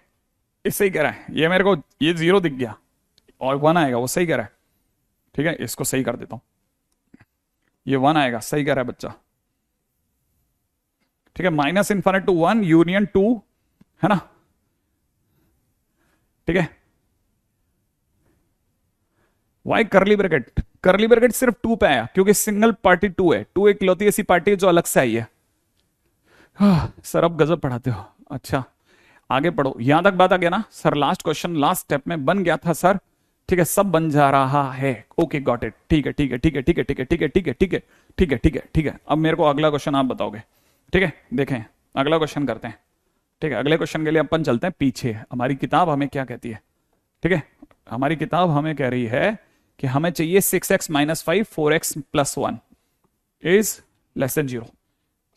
इससे ही कह रहा है, ये मेरे को ये जीरो दिख गया और वन आएगा, वो सही कह रहा है, ठीक है, इसको सही कर देता हूं, ये वन आएगा, सही कह रहा है बच्चा, ठीक है। Minus infinite to one union two, है ना, ठीक है। वाई करली ब्रैकेट? करली ब्रैकेट सिर्फ टू पे आया क्योंकि सिंगल पार्टी टू है, टू एक लौती ऐसी पार्टी है जो अलग से आई है। सर अब गजब पढ़ाते हो, अच्छा आगे पढ़ो, यहां तक बात आ गया ना sir? Last question last step में बन गया था सर, ठीक है, सब बन जा रहा है, ओके गॉट इट, ठीक है ठीक है ठीक है ठीक है ठीक है ठीक है ठीक है ठीक है ठीक है ठीक है ठीक है। अब मेरे को अगला क्वेश्चन आप बताओगे, ठीक है, देखें अगला क्वेश्चन करते हैं, ठीक है। अगले क्वेश्चन के लिए अपन चलते हैं पीछे, हमारी किताब हमें क्या कहती है, ठीक है। हमारी किताब हमें कह रही है कि हमें चाहिए 6x minus 5 4x plus 1 is less than 0,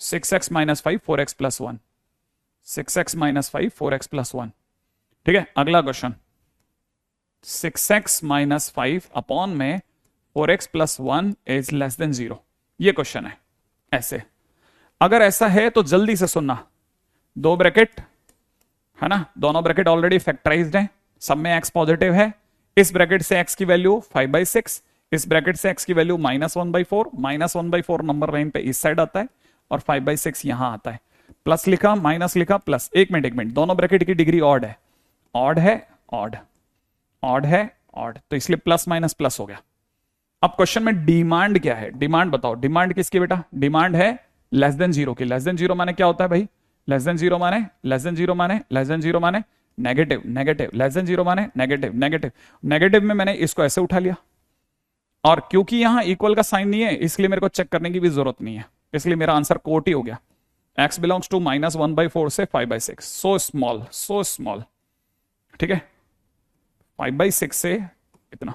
6x minus 5 4x plus 1, 6x minus 5 4x plus 1, ठीक है। अगला क्वेश्चन 6x माइनस 5 अपॉन में 4x plus 1 is less than 0, ये क्वेश्चन है। ऐसे अगर ऐसा है तो जल्दी से सुनना, दो ब्रैकेट है ना, दोनों ब्रैकेट ऑलरेडी फैक्टराइज्ड हैं, सब में x पॉजिटिव है, इस ब्रैकेट से x की वैल्यू 5/6, इस ब्रैकेट से x की वैल्यू -1/4, -1/4 नंबर लाइन पे इस साइड आता है और 5/6 यहां आता है, प्लस लिखा माइनस लिखा प्लस। एक मिनट, दोनों ब्रैकेट की डिग्री ऑड है, ऑड है, ऑड, ऑड है, ऑड, तो इसलिए प्लस माइनस प्लस हो गया। अब क्वेश्चन में डिमांड क्या है? डिमांड बताओ, डिमांड किसकी बेटा? डिमांड है लेस देन 0 की। लेस देन 0 माने क्या होता है भाई? लेस देन 0 माने, लेस देन 0 माने, लेस देन 0 माने नेगेटिव, नेगेटिव, लेस देन 0 माने नेगेटिव, नेगेटिव, नेगेटिव में मैंने इसको ऐसे उठा लिया, और क्योंकि यहां इक्वल का साइन नहीं है इसलिए मेरे को चेक करने की भी जरूरत नहीं है, इसलिए मेरा आंसर कोट ही हो गया। x बिलोंग्स टू -1/4 से 5/6, सो स्मॉल, सो स्मॉल, ठीक है, 5/6 से इतना।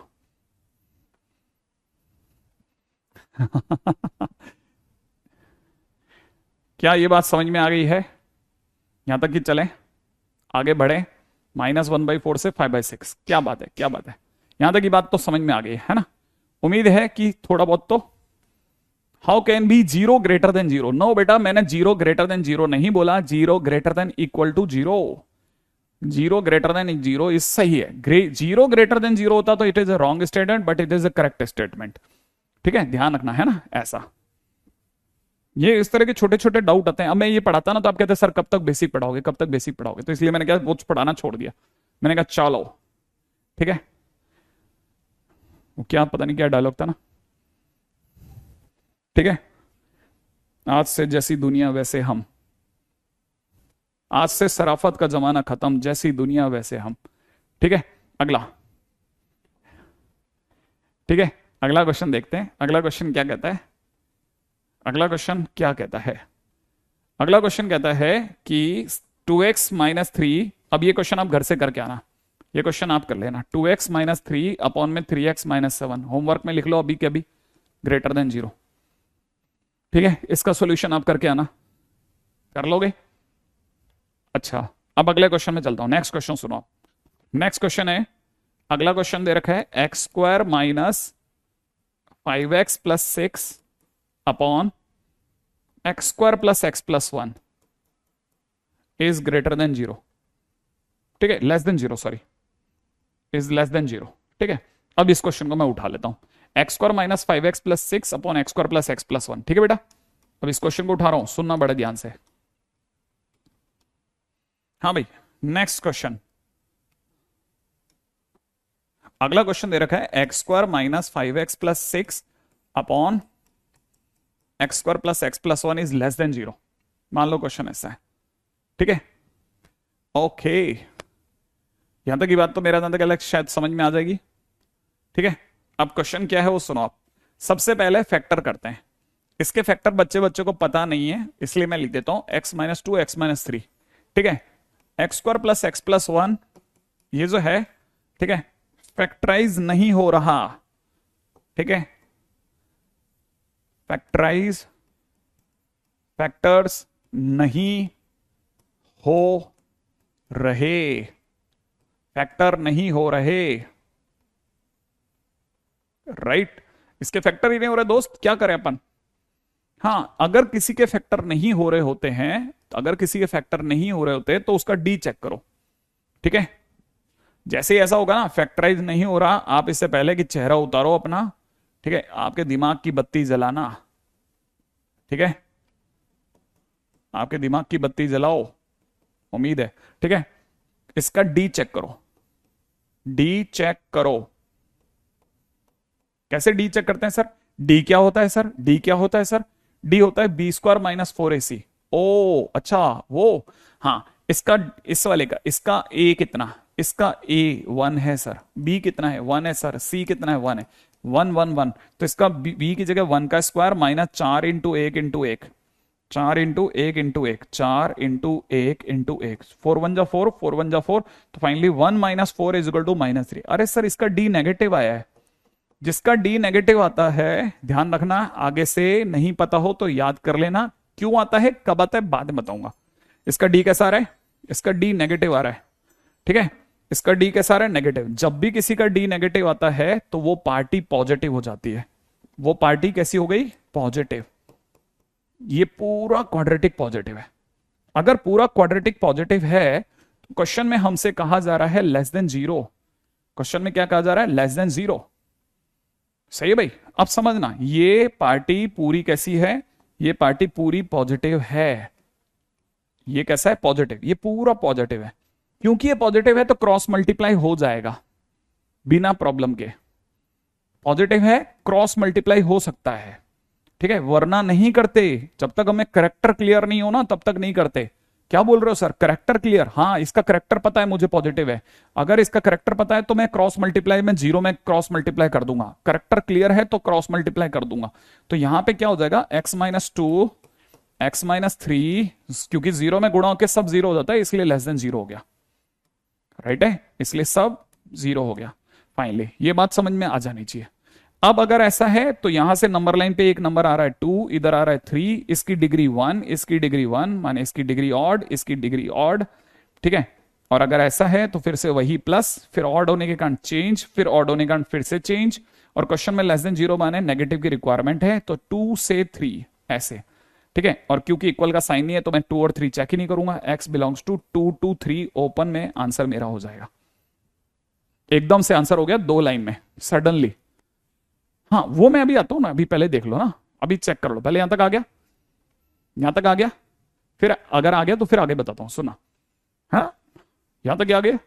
क्या ये बात समझ में आ गई है? यहां तक कि चले आगे बढ़े, -1/4 से 5/6, क्या बात है, क्या बात है, यहां तक की बात तो समझ में आ गई है ना? उम्मीद है कि थोड़ा बहुत तो। How can be 0 greater than 0? No बेटा, मैंने 0 ग्रेटर देन 0 नहीं बोला, 0 greater than equal to 0, 0 greater than 0 is सही है। 0 ग्रेटर देन 0 होता तो it is a wrong statement, but it is a correct statement, ठीक है, ध्यान रखना है ना ऐसा। ये इस तरह के छोटे छोटे डाउट आते हैं। अब मैं ये पढ़ाता ना तो आप कहते हैं सर कब तक बेसिक पढ़ाओगे, कब तक बेसिक पढ़ाओगे, तो इसलिए मैंने क्या वो पढ़ाना छोड़ दिया, मैंने कहा चलो ठीक है। वो क्या पता नहीं क्या डायलॉग था ना, ठीक है। आज से जैसी दुनिया वैसे हम, आज से शराफत का जमाना खत्म, जैसी दुनिया वैसे हम, ठीक है। अगला, ठीक है, अगला क्वेश्चन देखते हैं। अगला क्वेश्चन क्या कहता है? अगला क्वेश्चन क्या कहता है? अगला क्वेश्चन कहता है कि 2x माइनस 3, अब ये क्वेश्चन आप घर से करके आना, ये क्वेश्चन आप कर लेना, 2x माइनस 3 अपॉन में 3x माइनस 7, होमवर्क में लिख लो अभी के अभी, ग्रेटर देन 0, ठीक है। इसका सॉल्यूशन आप करके आना, कर लोगे? अच्छा, अब अगले क्वेश्चन में चलता हूं, नेक्स्ट क्वेश्चन सुनो। नेक्स्ट क्वेश्चन है, अगला क्वेश्चन दे रखा है x² minus 5x plus 6 upon x² plus x plus 1 is greater than 0, ठीक है, less than 0, sorry, is less than 0, ठीक है। अब इस क्वेश्चन को मैं उठा लेता हूं, x² minus 5x plus 6 upon x² plus x plus 1, ठीक है बेटा। अब इस क्वेश्चन को उठा रहा हूं, सुनना बड़े ध्यान से। हाँ भाई, नेक्स्ट क्वेश्चन, अगला क्वेश्चन दे रखा है x square minus 5x plus 6 upon x square plus x plus 1 is less than 0। मान लो क्वेश्चन ऐसा है, ठीक है। ओके, यहां तक की बात तो मेरा जहां तक अलग शायद समझ में आ जाएगी, ठीक है। अब क्वेश्चन क्या है वो सुनो आप। सबसे पहले फैक्टर करते हैं। इसके फैक्टर बच्चे को पता नहीं है, इसलिए मैं लिख देता हूं x-2 x-3, ठीक है। X square plus x plus 1 ये जो है, ठीक है, फैक्टराइज नहीं हो रहा, ठीक है। फैक्टर्स नहीं हो रहे, फैक्टर नहीं हो रहे, राइट। इसके फैक्टर ही नहीं हो रहे दोस्त, क्या करें अपन। हाँ, अगर किसी के फैक्टर नहीं हो रहे होते हैं, अगर किसी के फैक्टर नहीं हो रहे होते तो उसका डी चेक करो, ठीक है। जैसे ही ऐसा होगा ना फैक्टराइज नहीं हो रहा, आप इससे पहले कि चेहरा उतारो अपना, ठीक है, आपके दिमाग की बत्ती जलाना, ठीक है, आपके दिमाग की बत्ती जलाओ, उम्मीद है, ठीक है। इसका डी चेक करो, डी चेक करो। कैसे डी चेक करते हैं सर? डी क्या होता है सर? डी क्या होता है सर? डी होता है बी स्क्वायर माइनस 4ac। ओ अच्छा, वो हाँ, इसका इस वाले का इसका ए कितना, इसका ए 1 है सर, बी कितना है 1 है सर, सी कितना है 1 है, 1 1 1, तो इसका बी की जगह 1 का square minus 4 into 1 into 1, 4 into 1 into 1, 4 into 1 into 1, 4 1 जा 4, 4 1 जा 4, तो finally 1 minus 4 is equal to -3। अरे सर इसका डी नेगेटिव आया है। जिसका डी नेगेटिव आता है, ध्यान रखना, आगे से नहीं पता हो तो याद कर लेना क्यों आता है, कब आता है, बाद में बताऊंगा। इसका डी कैसा आ रहा है? इसका डी नेगेटिव आ रहा है, ठीक है। इसका डी कैसा आ रहा है? नेगेटिव। जब भी किसी का डी नेगेटिव आता है तो वो पार्टी पॉजिटिव हो जाती है। वो पार्टी कैसी हो गई? पॉजिटिव। ये पूरा क्वाड्रेटिक पॉजिटिव है। अगर पूरा क्वाड्रेटिक पॉजिटिव है तो क्वेश्चन में हमसे कहा जा रहा है लेस देन 0। क्वेश्चन में क्या कहा जा रहा है? Less than 0। सही है भाई। अब समझना, ये पार्टी पूरी कैसी है? ये पार्टी पूरी पॉजिटिव है। ये कैसा है? पॉजिटिव। ये पूरा पॉजिटिव है। क्योंकि ये पॉजिटिव है तो क्रॉस मल्टीप्लाई हो जाएगा बिना प्रॉब्लम के। पॉजिटिव है, क्रॉस मल्टीप्लाई हो सकता है, ठीक है, वरना नहीं करते। जब तक हमें करेक्टर क्लियर नहीं हो ना तब तक नहीं करते। क्या बोल रहे हो सर? Character clear? हाँ, इसका करेक्टर पता है मुझे पॉजिटिव है। अगर इसका करेक्टर पता है तो मैं क्रॉस मल्टीप्लाई में 0 में क्रॉस मल्टीप्लाई कर दूंगा। करेक्टर क्लियर है तो क्रॉस मल्टीप्लाई कर दूंगा। तो यहां पे क्या हो जाएगा? x-2 x-3, क्योंकि 0 में गुणा होकर सब 0 हो जाता है, इसलिए लेस देन 0 हो गया, राइट है, इसलिए सब 0 हो गया। फाइनली ये बात समझ में आ जानी चाहिए। अब अगर ऐसा है तो यहां से नंबर लाइन पे एक नंबर आ रहा है 2, इधर आ रहा है 3, इसकी डिग्री 1, इसकी डिग्री 1, माने इसकी डिग्री ऑड, इसकी डिग्री ऑड, ठीक है। और अगर ऐसा है तो फिर से वही प्लस, फिर ऑड होने के कारण चेंज, फिर ऑड होने के कारण फिर से चेंज। और क्वेश्चन में लेस देन 0 माने नेगेटिव की रिक्वायरमेंट है, तो 2 से 3 ऐसे, ठीक है। और क्योंकि इक्वल का साइन नहीं है तो मैं 2 और 3 चेक ही नहीं करूंगा। x बिलोंग्स टू 2 2 3 ओपन में आंसर मेरा हो जाएगा। एकदम से आंसर हो गया 2 लाइन में सडनली। हाँ, वो मैं अभी आता हूं ना, अभी पहले देख लो ना, अभी चेक कर लो। पहले यहां तक आ गया, यहां तक आ गया, फिर अगर आ गया तो फिर आगे बताता हूं, सुना। हाँ, यहां तक आ गया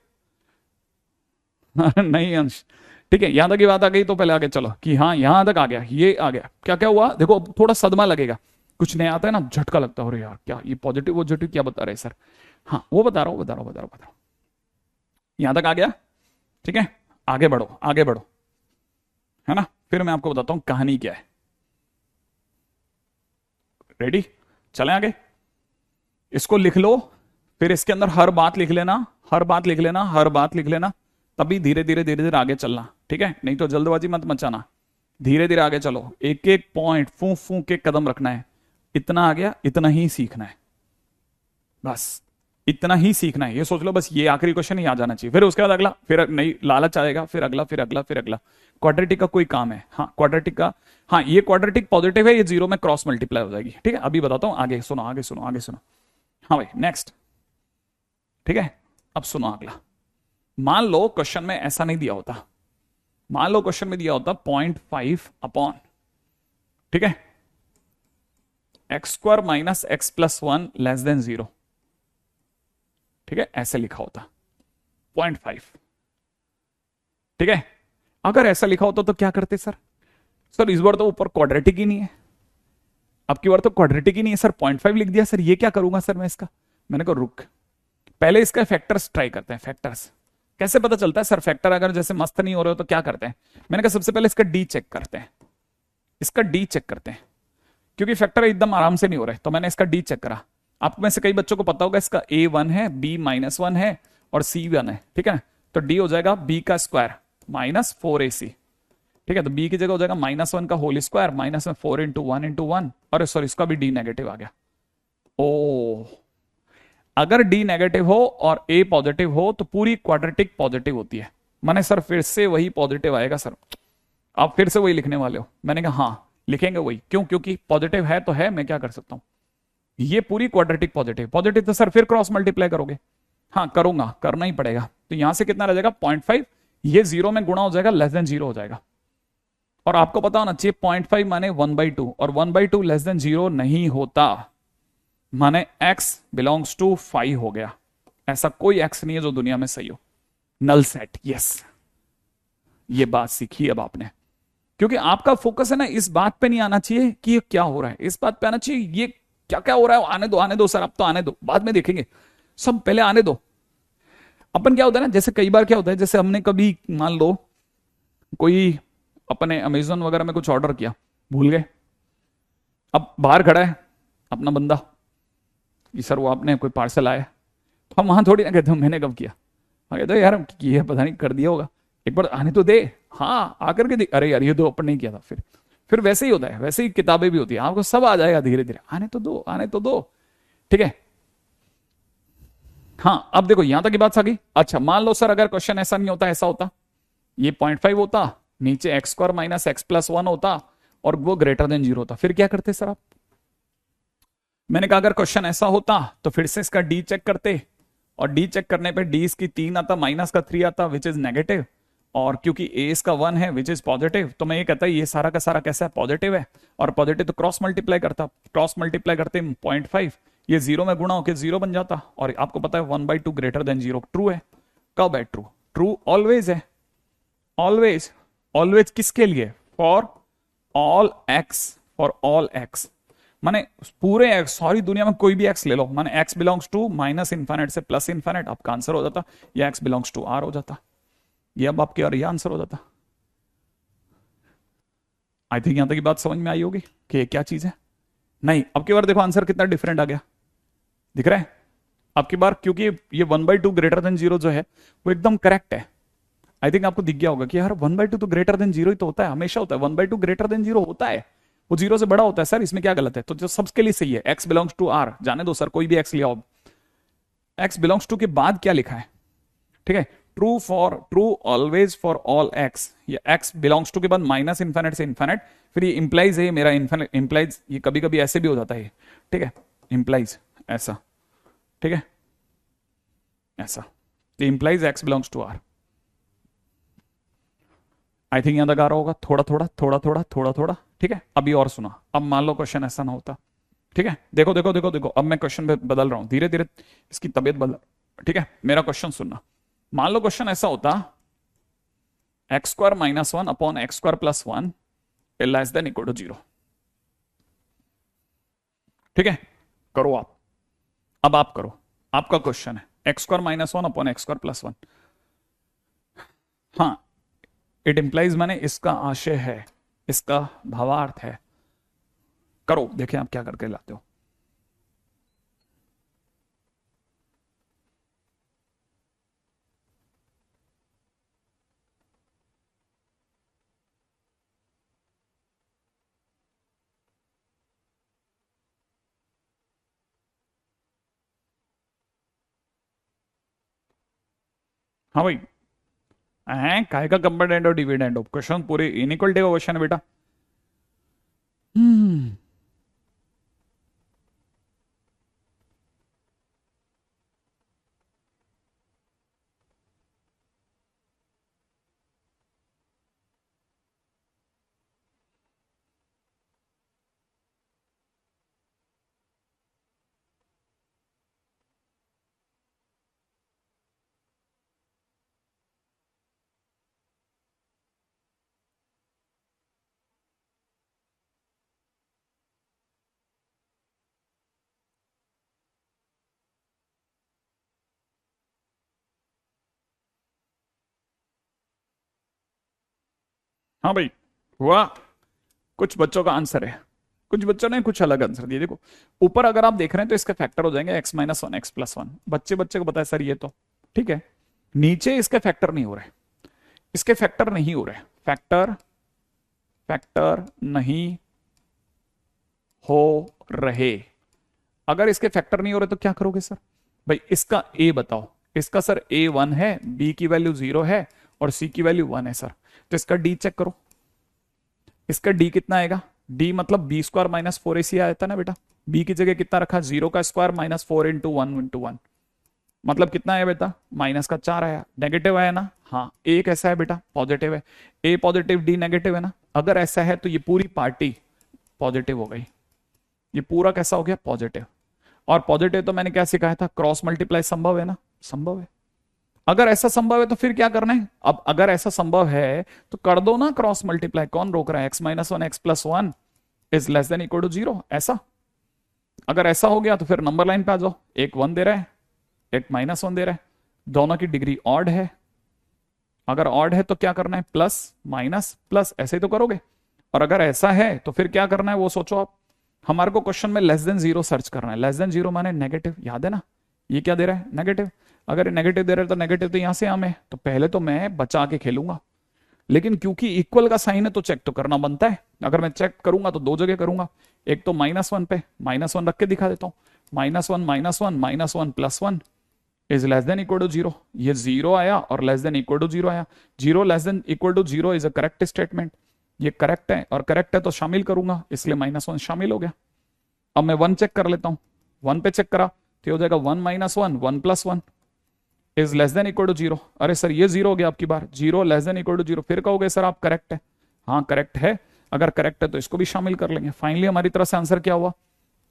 नहीं अंश, ठीक है, यहां तक की बात आ गई तो पहले आगे चलो कि हाँ यहां तक आ गया, ये आ गया। क्या क्या हुआ देखो, थोड़ा सदमा लगेगा, कुछ नहीं आता है ना, झटका लगता है, अरे यार क्या ये पॉजिटिव पॉजिटिव क्या बता रहे सर। हाँ, वो बता रहा हूं। यहां तक आ गया, ठीक है, आगे बढ़ो आगे बढ़ो, है ना। फिर मैं आपको बताता हूं कहानी क्या है। रेडी? चलें आगे। इसको लिख लो, फिर इसके अंदर हर बात लिख लेना, हर बात लिख लेना, हर बात लिख लेना, तभी धीरे धीरे धीरे धीरे आगे चलना, ठीक है। नहीं तो जल्दबाजी मत मचाना, धीरे धीरे आगे चलो। एक एक पॉइंट फूंक फूंक के कदम रखना है। इतना आ गया, इतना ही सीखना है, बस इतना ही सीखना है। ये सोच लो बस ये आखिरी क्वेश्चन ही आ जाना चाहिए, फिर उसके बाद अगला, फिर नहीं लालच आएगा, फिर अगला, फिर अगला, फिर अगला। क्वाड्रेटिक का कोई काम है? हाँ, क्वाड्रेटिक का, हाँ ये क्वाड्रेटिक पॉजिटिव है, ये 0 में क्रॉस मल्टीप्लाई हो जाएगी, ठीक है। अभी बताता हूं, आगे सुनो आगे सुनो आगे सुनो। हाँ भाई नेक्स्ट, ठीक है। अब सुनो अगला। मान लो क्वेश्चन में ऐसा नहीं दिया होता, मान लो क्वेश्चन में दिया होता 0.5 अपॉन, ठीक है, x² minus x plus 1 less than 0, ठीक है, ऐसे लिखा होता 0.5, ठीक है। अगर ऐसा लिखा होता तो क्या करते सर? सर इस बार तो ऊपर क्वाड्रेटिक ही नहीं है, अब की बार तो क्वाड्रेटिक ही नहीं है सर, 0.5 लिख दिया सर, ये क्या करूंगा सर मैं इसका? मैंने कहा रुक, पहले इसका फैक्टर्स ट्राई करते हैं। फैक्टर्स कैसे पता चलता है सर? फैक्टर अगर जैसे मस्त नहीं हो रहे हो तो क्या करते हैं? मैंने कहा सबसे पहले इसका डी चेक करते हैं, इसका डी चेक करते हैं, क्योंकि फैक्टर एकदम आराम से नहीं हो रहे, तो मैंने इसका डी चेक करा। आप में से कई बच्चों को पता होगा इसका A1 है, B-1 है और C1 है, ठीक है ना? तो डी हो जाएगा b का स्क्वायर माइनस 4ac, ठीक है? तो b की जगह हो जाएगा -1 का होल स्क्वायर माइनस में 4 इंटू 1 इंटू 1, अरे सॉरी इसका भी d नेगेटिव आ गया। ओ, अगर d नेगेटिव हो और a पॉजिटिव हो तो पूरी क्वाड्रेटिक पॉजिटिव होती है। मैंने सर फिर से वही पॉजिटिव आएगा सर, आप फिर से वही लिखने वाले हो? मैंने कहा हाँ लिखेंगे वही, क्यों? क्योंकि पॉजिटिव है तो है, मैं क्या कर सकता हूं, ये पूरी क्वाड्रेटिक पॉजिटिव। पॉजिटिव तो सर फिर क्रॉस मल्टीप्लाई करोगे, हाँ करूंगा, करना ही पड़ेगा। तो यहां से कितना रह जाएगा 0.5, ये 0 में गुणा हो जाएगा, लेस देन 0 हो जाएगा। और आपको पता होना चाहिए 0.5 माने 1/2, और 1/2 लेस देन 0 नहीं होता, माने x बिलोंग्स टू 5 हो गया। ऐसा कोई x नहीं है जो दुनिया में सही हो। नल सेट, यस, ये बात सीखी अब आपने, क्योंकि आपका फोकस है ना इस बात पे नहीं आना चाहिए कि ये क्या हो रहा है, इस बात पे आना चाहिए ये क्या क्या हो रहा है। आने दो सर, अब तो आने दो, बाद में देखेंगे, सब पहले आने दो। अपन क्या होता है ना, जैसे कई बार क्या होता है, जैसे हमने कभी मान लो कोई अपने अमेजोन वगैरह में कुछ ऑर्डर किया, भूल गए, अब बाहर खड़ा है अपना बंदा कि सर वो आपने कोई पार्सल आया, तो हम वहां थोड़ी ना कहते मैंने कब किया, हम कहते यार ये पता नहीं कर दिया होगा, एक बार आने तो दे। हाँ आकर के अरे यार ये तो अपन नहीं किया था। फिर वैसे ही होता है, वैसे ही किताबें भी होती है, आपको सब आ जाएगा धीरे धीरे, आने तो दो, आने तो दो, ठीक है? हाँ अब देखो यहां तक की बात आ गई। अच्छा मान लो सर अगर क्वेश्चन ऐसा नहीं होता, ऐसा होता, ये 0.5 होता, नीचे x² माइनस x+1 होता और वो ग्रेटर देन 0 होता, फिर क्या करते सर आप? मैंने कहा अगर क्वेश्चन ऐसा होता तो फिर से इसका डी चेक करते, और डी चेक करने पे डी इसकी 3 आता, माइनस का 3 आता विच इज नेगेटिव, और क्योंकि ए इसका 1 है विच इज पॉजिटिव, तो मैं ये कहता ये सारा का सारा कैसा है, पॉजिटिव है। और पॉजिटिव तो क्रॉस मल्टीप्लाई करता, क्रॉस मल्टीप्लाई करते 0.5, ये 0 में गुणा होकर 0 बन जाता, और आपको पता है 1/2 ग्रेटर देन 0 ट्रू है। कब है ट्रू? ट्रू ऑलवेज है, ऑलवेज। ऑलवेज किसके लिए? For all x, for all x, माने पूरे एक्स, सारी दुनिया में कोई भी एक्स ले लो, माने x belongs to minus infinite से प्लस इन्फाइनाइट, आपका आंसर हो जाता, या एक्स बिलोंग्स टू आर हो जाता, ये अब आपके और ये आंसर हो जाता। आई थिंक यहां तक की बात समझ में आई होगी कि ये क्या चीज है। नहीं अब की बार देखो आंसर कितना डिफरेंट आ गया, दिख रहा है? अब की बार क्योंकि ये 1/2 ग्रेटर देन 0 जो है वो एकदम करेक्ट है। आई थिंक आपको दिख गया होगा कि यार 1/2 तो ग्रेटर देन 0 ही तो होता है, हमेशा होता है, 1/2 ग्रेटर देन 0 होता है, वो 0 से बड़ा होता है सर, इसमें क्या गलत है? तो जो सबके लिए सही है, एक्स बिलोंग्स टू आर, जाने दो सर कोई भी एक्स लिया हो, एक्स बिलोंग्स टू के बाद क्या लिखा है, ठीक है? True for, true always for all x, ये एक्स बिलोंग्स टू के बाद माइनस इन्फाइनाइट से इन्फाइनाइट, फिर ये इंप्लाइज है मेरा इन्फाइनाइट, इंप्लाइज ये कभी कभी ऐसे भी हो जाता है, ठीक है? इंप्लाइज ऐसा, ठीक है? ऐसा, तो implies x belongs to R. I think यहां तक आ रहा होगा, थोड़ा थोड़ा थोड़ा थोड़ा थोड़ा थोड़ा, ठीक है? अभी और सुना, अब मान लो क्वेश्चन ऐसा ना होता, ठीक है? देखो देखो देखो देखो, अब मैं क्वेश्चन बदल रहा हूं धीरे धीरे, इसकी तबीयत बदल, ठीक है? मेरा क्वेश्चन सुनना, मान लो क्वेश्चन ऐसा होता, x² minus 1 upon x² plus 1 less than equal to 0, ठीक है? करो आप, अब आप करो, आपका क्वेश्चन है x² minus 1 upon x² plus 1, हाँ इट इंप्लाइज माने इसका आशय है, इसका भावार्थ है, करो देखें आप क्या करके लाते हो। हाँ भाई, काय का कंपेंडेंट और डिविडेंड हो, क्वेश्चन पूरे इनइक्वलिटी का क्वेश्चन है बेटा। हम्म, हाँ भाई, हुआ। कुछ बच्चों का आंसर है, कुछ बच्चों ने कुछ अलग आंसर दिए। देखो ऊपर अगर आप देख रहे हैं तो इसके फैक्टर हो जाएंगे x-1 x+1, बच्चे बच्चे को पता है सर ये तो ठीक है। नीचे इसके फैक्टर नहीं हो रहे, इसके फैक्टर नहीं हो रहे, फैक्टर फैक्टर नहीं हो रहे। अगर इसके फैक्टर नहीं हो रहे तो क्या करोगे सर? भाई इसका a बताओ, इसका सर a 1 है, b की वैल्यू 0 है और c की वैल्यू 1 है सर, तो इसका d चेक करो। इसका d कितना आएगा? d मतलब b स्क्वायर माइनस 4ac आया था ना बेटा, b की जगह कितना रखा? 0 का स्क्वायर माइनस 4 इंटू 1 मतलब कितना आया बेटा? माइनस का 4 आया। नेगेटिव आया ना? हाँ। a कैसा है बेटा? पॉजिटिव है। a पॉजिटिव d नेगेटिव है ना? अगर ऐसा है तो ये पूरी पार्टी पॉजिटिव हो गई, ये पूरा कैसा हो गया? पॉजिटिव। और पॉजिटिव तो मैंने क्या सिखाया था? क्रॉस मल्टीप्लाई संभव है ना? संभव है। अगर ऐसा संभव है तो फिर क्या करना है? अब अगर ऐसा संभव है तो कर दो ना क्रॉस मल्टीप्लाई, कौन रोक रहा है? x-1 x+1 is less than equal to 0, ऐसा। अगर ऐसा हो गया तो फिर नंबर लाइन पे आ जाओ, एक 1 दे रहा है, एक -1 दे रहा है, दोनों की डिग्री ऑड है। अगर ऑड है तो क्या करना है? प्लस माइनस प्लस, ऐसे ही तो करोगे। और अगर ऐसा है तो फिर क्या करना है वो सोचो आप। हमारे को क्वेश्चन में लेस देन 0 सर्च करना है। लेस देन 0 माने नेगेटिव, याद है ना? ये क्या दे रहा है? नेगेटिव। अगर नेगेटिव दे रहा है तो नेगेटिव तो यहां से यहां में, तो पहले तो मैं बचा के खेलूंगा, लेकिन क्योंकि इक्वल का साइन है तो चेक तो करना बनता है। अगर मैं चेक करूंगा तो दो जगह करूंगा, एक तो -1 पे, -1 रख के दिखा देता हूं। -1 -1 +1 is less than equal to 0। ये 0 आया और लेस देन इक्वल टू 0 आया। 0 less than equal to 0 is a correct statement. ये करेक्ट है, और करेक्ट है तो शामिल करूंगा, इसलिए -1 शामिल हो गया। अब मैं 1 चेक कर लेता हूं। 1 पे चेक करा तो हो जाएगा 1 -1 1 +1 is less than equal to 0। अरे सर ये 0 हो गया आपकी बार, 0 लेस देन इक्वल टू 0। फिर कहोगे सर आप करेक्ट है। हाँ करेक्ट है, अगर करेक्ट है तो इसको भी शामिल कर लेंगे। फाइनली हमारी तरफ से आंसर क्या हुआ?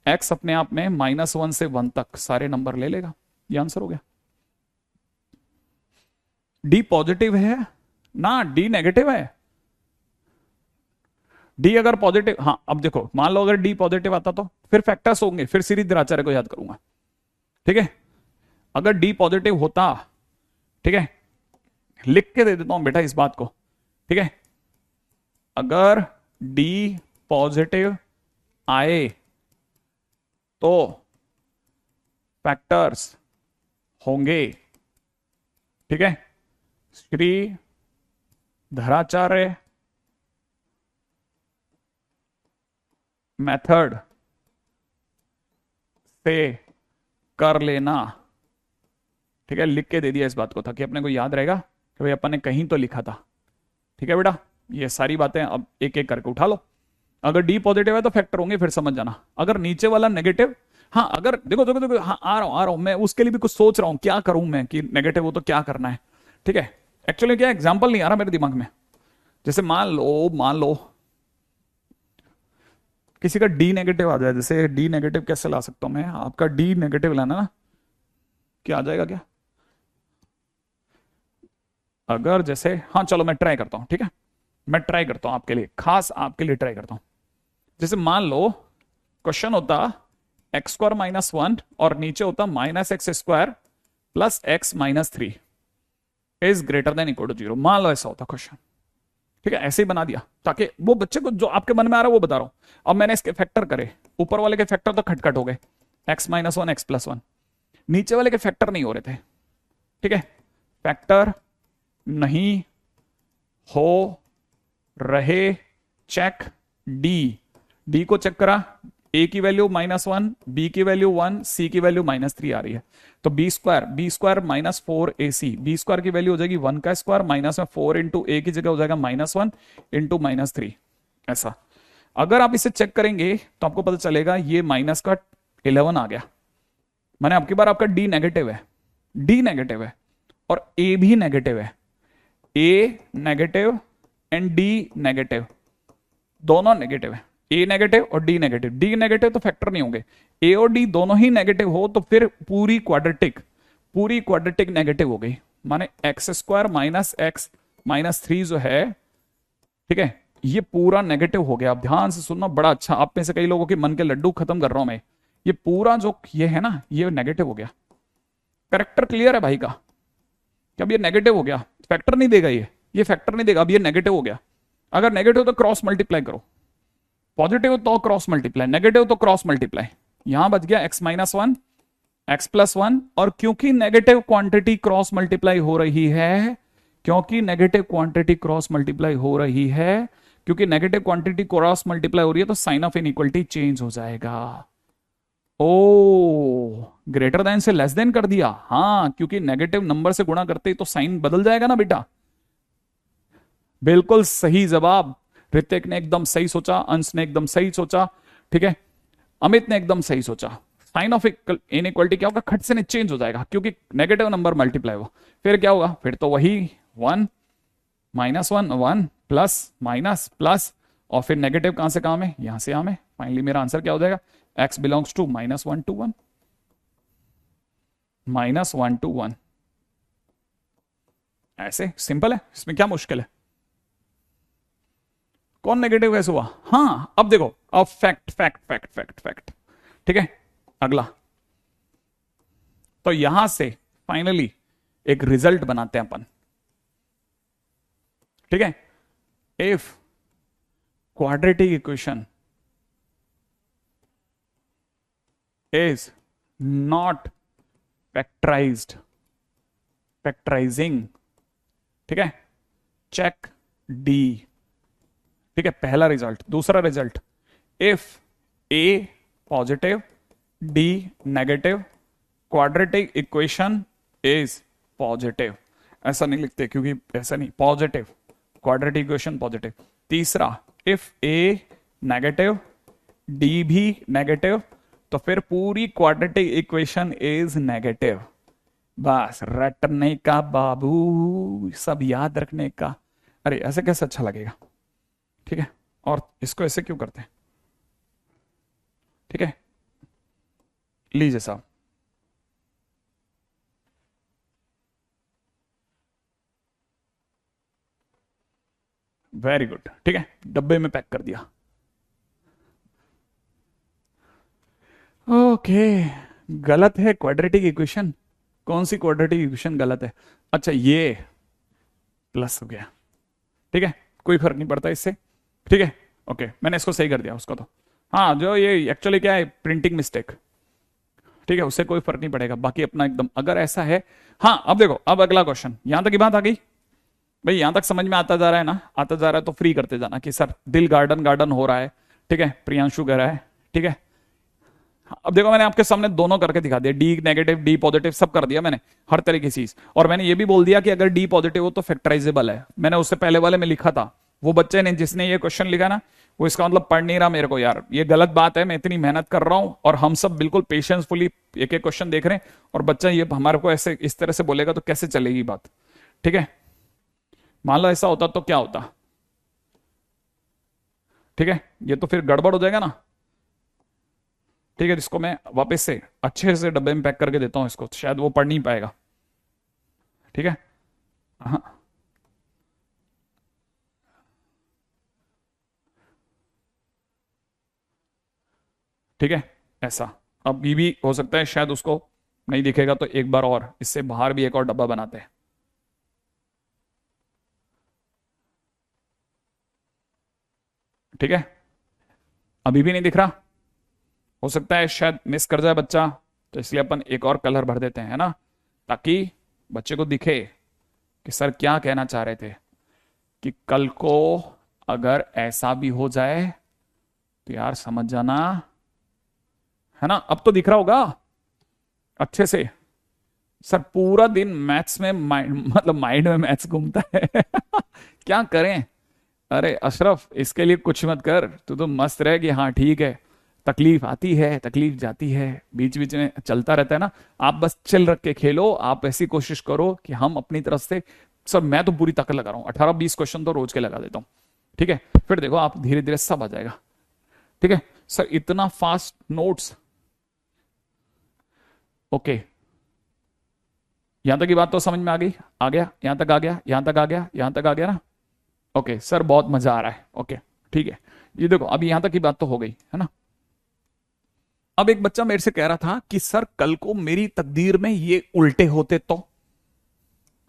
x अपने आप में -1 से 1 तक सारे नंबर ले लेगा, ये आंसर हो गया। d पॉजिटिव है ना, d नेगेटिव है? d अगर पॉजिटिव, हाँ अब देखो मान लो अगर d पॉजिटिव आता तो फिर फैक्टर्स होंगे, फिर सीरीज द्विराचार्य को याद करूंगा, ठीक है। अगर d पॉजिटिव होता, ठीक है, लिख के दे देता हूं बेटा इस बात को, ठीक है। अगर d पॉजिटिव आए तो फैक्टर्स होंगे, ठीक है। श्री धराचार्य मेथड से कर लेना, ठीक है। लिख के दे दिया इस बात को ताकि अपने को याद रहेगा कि भाई अपन ने कहीं तो लिखा था, ठीक है बेटा। ये सारी बातें अब एक एक करके उठा लो। अगर डी पॉजिटिव है तो फैक्टर होंगे, फिर समझ जाना। अगर नीचे वाला नेगेटिव, हाँ अगर देखो देखो देखो, हाँ आ रहा हूं मैं उसके लिए भी कुछ सोच रहा हूं, क्या करूं मैं कि नेगेटिव हो तो क्या करना है, ठीक है। एक्चुअली क्या एग्जाम्पल नहीं आ रहा मेरे दिमाग में। जैसे मान लो किसी का डी नेगेटिव आ जाए, जैसे डी नेगेटिव कैसे ला सकता हूं मैं? आपका डी नेगेटिव लाना ना, क्या आ जाएगा क्या? अगर जैसे, हाँ चलो मैं ट्राई करता हूं, ठीक है, मैं ट्राई करता हूं आपके लिए, खास आपके लिए ट्राई करता हूं। जैसे मान लो क्वेश्चन होता x² -1 और नीचे होता -x² + x -3 is greater than equal to 0। मान लो ऐसा होता क्वेश्चन, ठीक है। ऐसे ही बना दिया ताकि वो बच्चे को जो आपके मन में आ रहा है वो बता रहा हूं। अब मैंने इसके फैक्टर करे, ऊपर वाले के फैक्टर तो खटखट हो गए, x -1 x+1, नीचे वाले के फैक्टर नहीं हो रहे थे, ठीक है। फैक्टर नहीं हो रहे, चेक डी को चेक करा, a की वैल्यू -1, b की वैल्यू 1, c की वैल्यू -3 आ रही है। तो b square -4ac, b square की वैल्यू हो जाएगी 1 का स्क्वायर माइनस में 4 इंटू a की जगह हो जाएगा -1 इंटू -3, ऐसा। अगर आप इसे चेक करेंगे तो आपको पता चलेगा ये माइनस का 11 आ गया। मैंने आपकी बार आपका d नेगेटिव है और a भी नेगेटिव है, a negative and d negative, दोनों नेगेटिव है। a नेगेटिव और d नेगेटिव, d नेगेटिव तो फैक्टर नहीं होंगे, a और d दोनों ही नेगेटिव हो तो फिर पूरी क्वाड्रेटिक नेगेटिव हो गई। माने x² -x -3 जो है, ठीक है, ये पूरा नेगेटिव हो गया। आप ध्यान से सुनना बड़ा अच्छा, आप में से कई लोगों के मन के लड्डू खत्म कर रहा हूं मैं। ये पूरा जो ये है ना, ये नेगेटिव हो गया। करेक्टर क्लियर है भाई का? अब ये नेगेटिव हो गया, फैक्टर नहीं देगा, ये फैक्टर नहीं देगा, अब ये नेगेटिव हो गया। अगर नेगेटिव तो क्रॉस मल्टीप्लाई करो, पॉजिटिव तो क्रॉस मल्टीप्लाई, नेगेटिव तो क्रॉस मल्टीप्लाई। यहां बच गया x-1 x+1, और क्योंकि नेगेटिव क्वांटिटी क्रॉस मल्टीप्लाई हो रही है, क्योंकि नेगेटिव क्वांटिटी क्रॉस मल्टीप्लाई हो रही है, क्योंकि नेगेटिव क्वांटिटी क्रॉस मल्टीप्लाई हो रही है, तो साइन ऑफ इनइक्वलिटी चेंज हो जाएगा। ओ, ग्रेटर देन से लेस देन कर दिया, हाँ, क्योंकि नेगेटिव नंबर से गुणा करते ही तो साइन बदल जाएगा ना बेटा। बिल्कुल सही जवाब, ऋतिक ने एकदम सही सोचा, अंश ने एकदम सही सोचा, ठीक है, अमित ने एकदम सही सोचा। साइन ऑफ इनइक्वलिटी क्या होगा, खट से चेंज हो जाएगा, क्योंकि नेगेटिव नंबर मल्टीप्लाई हुआ, फिर क्या होगा, फिर तो वही 1 -1 1 प्लस माइनस प्लस, और फिर नेगेटिव कहां से कहां में, यहां से यहां में। फाइनली मेरा आंसर क्या हो जाएगा, x belongs to -1 to 1, -1 to 1। ऐसे सिंपल है, इसमें क्या मुश्किल है। कौन नेगेटिव कैसे हुआ, हाँ अब देखो, अब fact fact fact fact fact, ठीक है। अगला, तो यहां से फाइनली एक रिजल्ट बनाते हैं अपन, ठीक है। If quadratic equation is not factorizing, ठीक है, चेक डी, ठीक है, पहला रिजल्ट। दूसरा result, if A positive D negative, quadratic equation is positive. ऐसा नहीं लिखते क्योंकि ऐसा नहीं, पॉजिटिव, क्वाड्रेटिक इक्वेशन पॉजिटिव। तीसरा, इफ ए नेगेटिव डी भी नेगेटिव, तो फिर पूरी क्वाड्रेटिक इक्वेशन इज नेगेटिव। बस रटने का बाबू, सब याद रखने का। अरे ऐसे कैसे अच्छा लगेगा, ठीक है। और इसको ऐसे क्यों करते हैं, ठीक है, लीजिए साहब, वेरी गुड, ठीक है, डब्बे में पैक कर दिया। ओके, गलत है क्वाड्रेटिक इक्वेशन। कौन सी क्वाड्रेटिक इक्वेशन गलत है, अच्छा ये प्लस हो गया, ठीक है, कोई फर्क नहीं पड़ता इससे, ठीक है। ओके, मैंने इसको सही कर दिया उसको, तो हाँ, जो ये एक्चुअली क्या है, प्रिंटिंग मिस्टेक, ठीक है, उससे कोई फर्क नहीं पड़ेगा, बाकी अपना एकदम। अगर ऐसा है, हाँ, अब देखो, अब अगला क्वेश्चन, यहां तक की बात आ गई भाई, यहां तक समझ में आता जा रहा है ना, आता जा रहा है, तो फ्री करते जाना कि सर दिल गार्डन गार्डन हो रहा है, ठीक है, प्रियांशु कह रहा है, ठीक है। अब देखो, मैंने आपके सामने दोनों करके दिखा दिया, डी नेगेटिव डी पॉजिटिव सब कर दिया मैंने, हर तरह की चीज। और मैंने ये भी बोल दिया कि अगर डी पॉजिटिव हो तो फैक्टराइजेबल है, मैंने उससे पहले वाले में लिखा था। वो बच्चे ने जिसने ये क्वेश्चन लिखा ना, वो इसका मतलब पढ़ नहीं रहा मेरे को, यार ये गलत बात है, मैं इतनी मेहनत कर रहा हूं और हम सब बिल्कुल पेशेंसफुली एक एक क्वेश्चन देख रहे हैं, और बच्चा ये हमारे को ऐसे इस तरह से बोलेगा तो कैसे चलेगी बात, ठीक है। मान लो ऐसा होता तो क्या होता, ठीक है, ये तो फिर गड़बड़ हो जाएगा ना, ठीक है। इसको मैं वापस से अच्छे से डब्बे में पैक करके देता हूं इसको, शायद वो पढ़ नहीं पाएगा, ठीक है। हाँ, ठीक है, ऐसा। अब ये भी हो सकता है शायद उसको नहीं दिखेगा, तो एक बार और इससे बाहर भी एक और डब्बा बनाते हैं, ठीक है। अभी भी नहीं दिख रहा, हो सकता है शायद मिस कर जाए बच्चा, तो इसलिए अपन एक और कलर भर देते हैं, है ना, ताकि बच्चे को दिखे कि सर क्या कहना चाह रहे थे, कि कल को अगर ऐसा भी हो जाए तो यार समझ जाना, है ना। अब तो दिख रहा होगा अच्छे से। सर पूरा दिन मैथ्स में मतलब माइंड में मैथ्स घूमता है क्या करें। अरे अशरफ, इसके लिए कुछ मत कर, तू तो मस्त रहे कि हाँ ठीक है, तकलीफ आती है तकलीफ जाती है, बीच बीच में चलता रहता है ना। आप बस चिल रख के खेलो, आप ऐसी कोशिश करो कि हम अपनी तरफ से, सर मैं तो पूरी ताकत लगा रहा हूँ, 18-20 क्वेश्चन तो रोज के लगा देता हूँ, ठीक है। फिर देखो आप धीरे धीरे सब आ जाएगा, ठीक है। सर इतना फास्ट नोट्स, ओके, यहां तक की बात तो समझ में आ गई, आ गया, यहां तक आ गया, यहां तक आ गया, यहां तक आ गया ना। ओके सर, बहुत मजा आ रहा है, ओके ठीक है। ये देखो अभी यहां तक की बात तो हो गई, है ना। अब एक बच्चा मेरे से कह रहा था कि सर कल को मेरी तकदीर में ये उल्टे होते तो,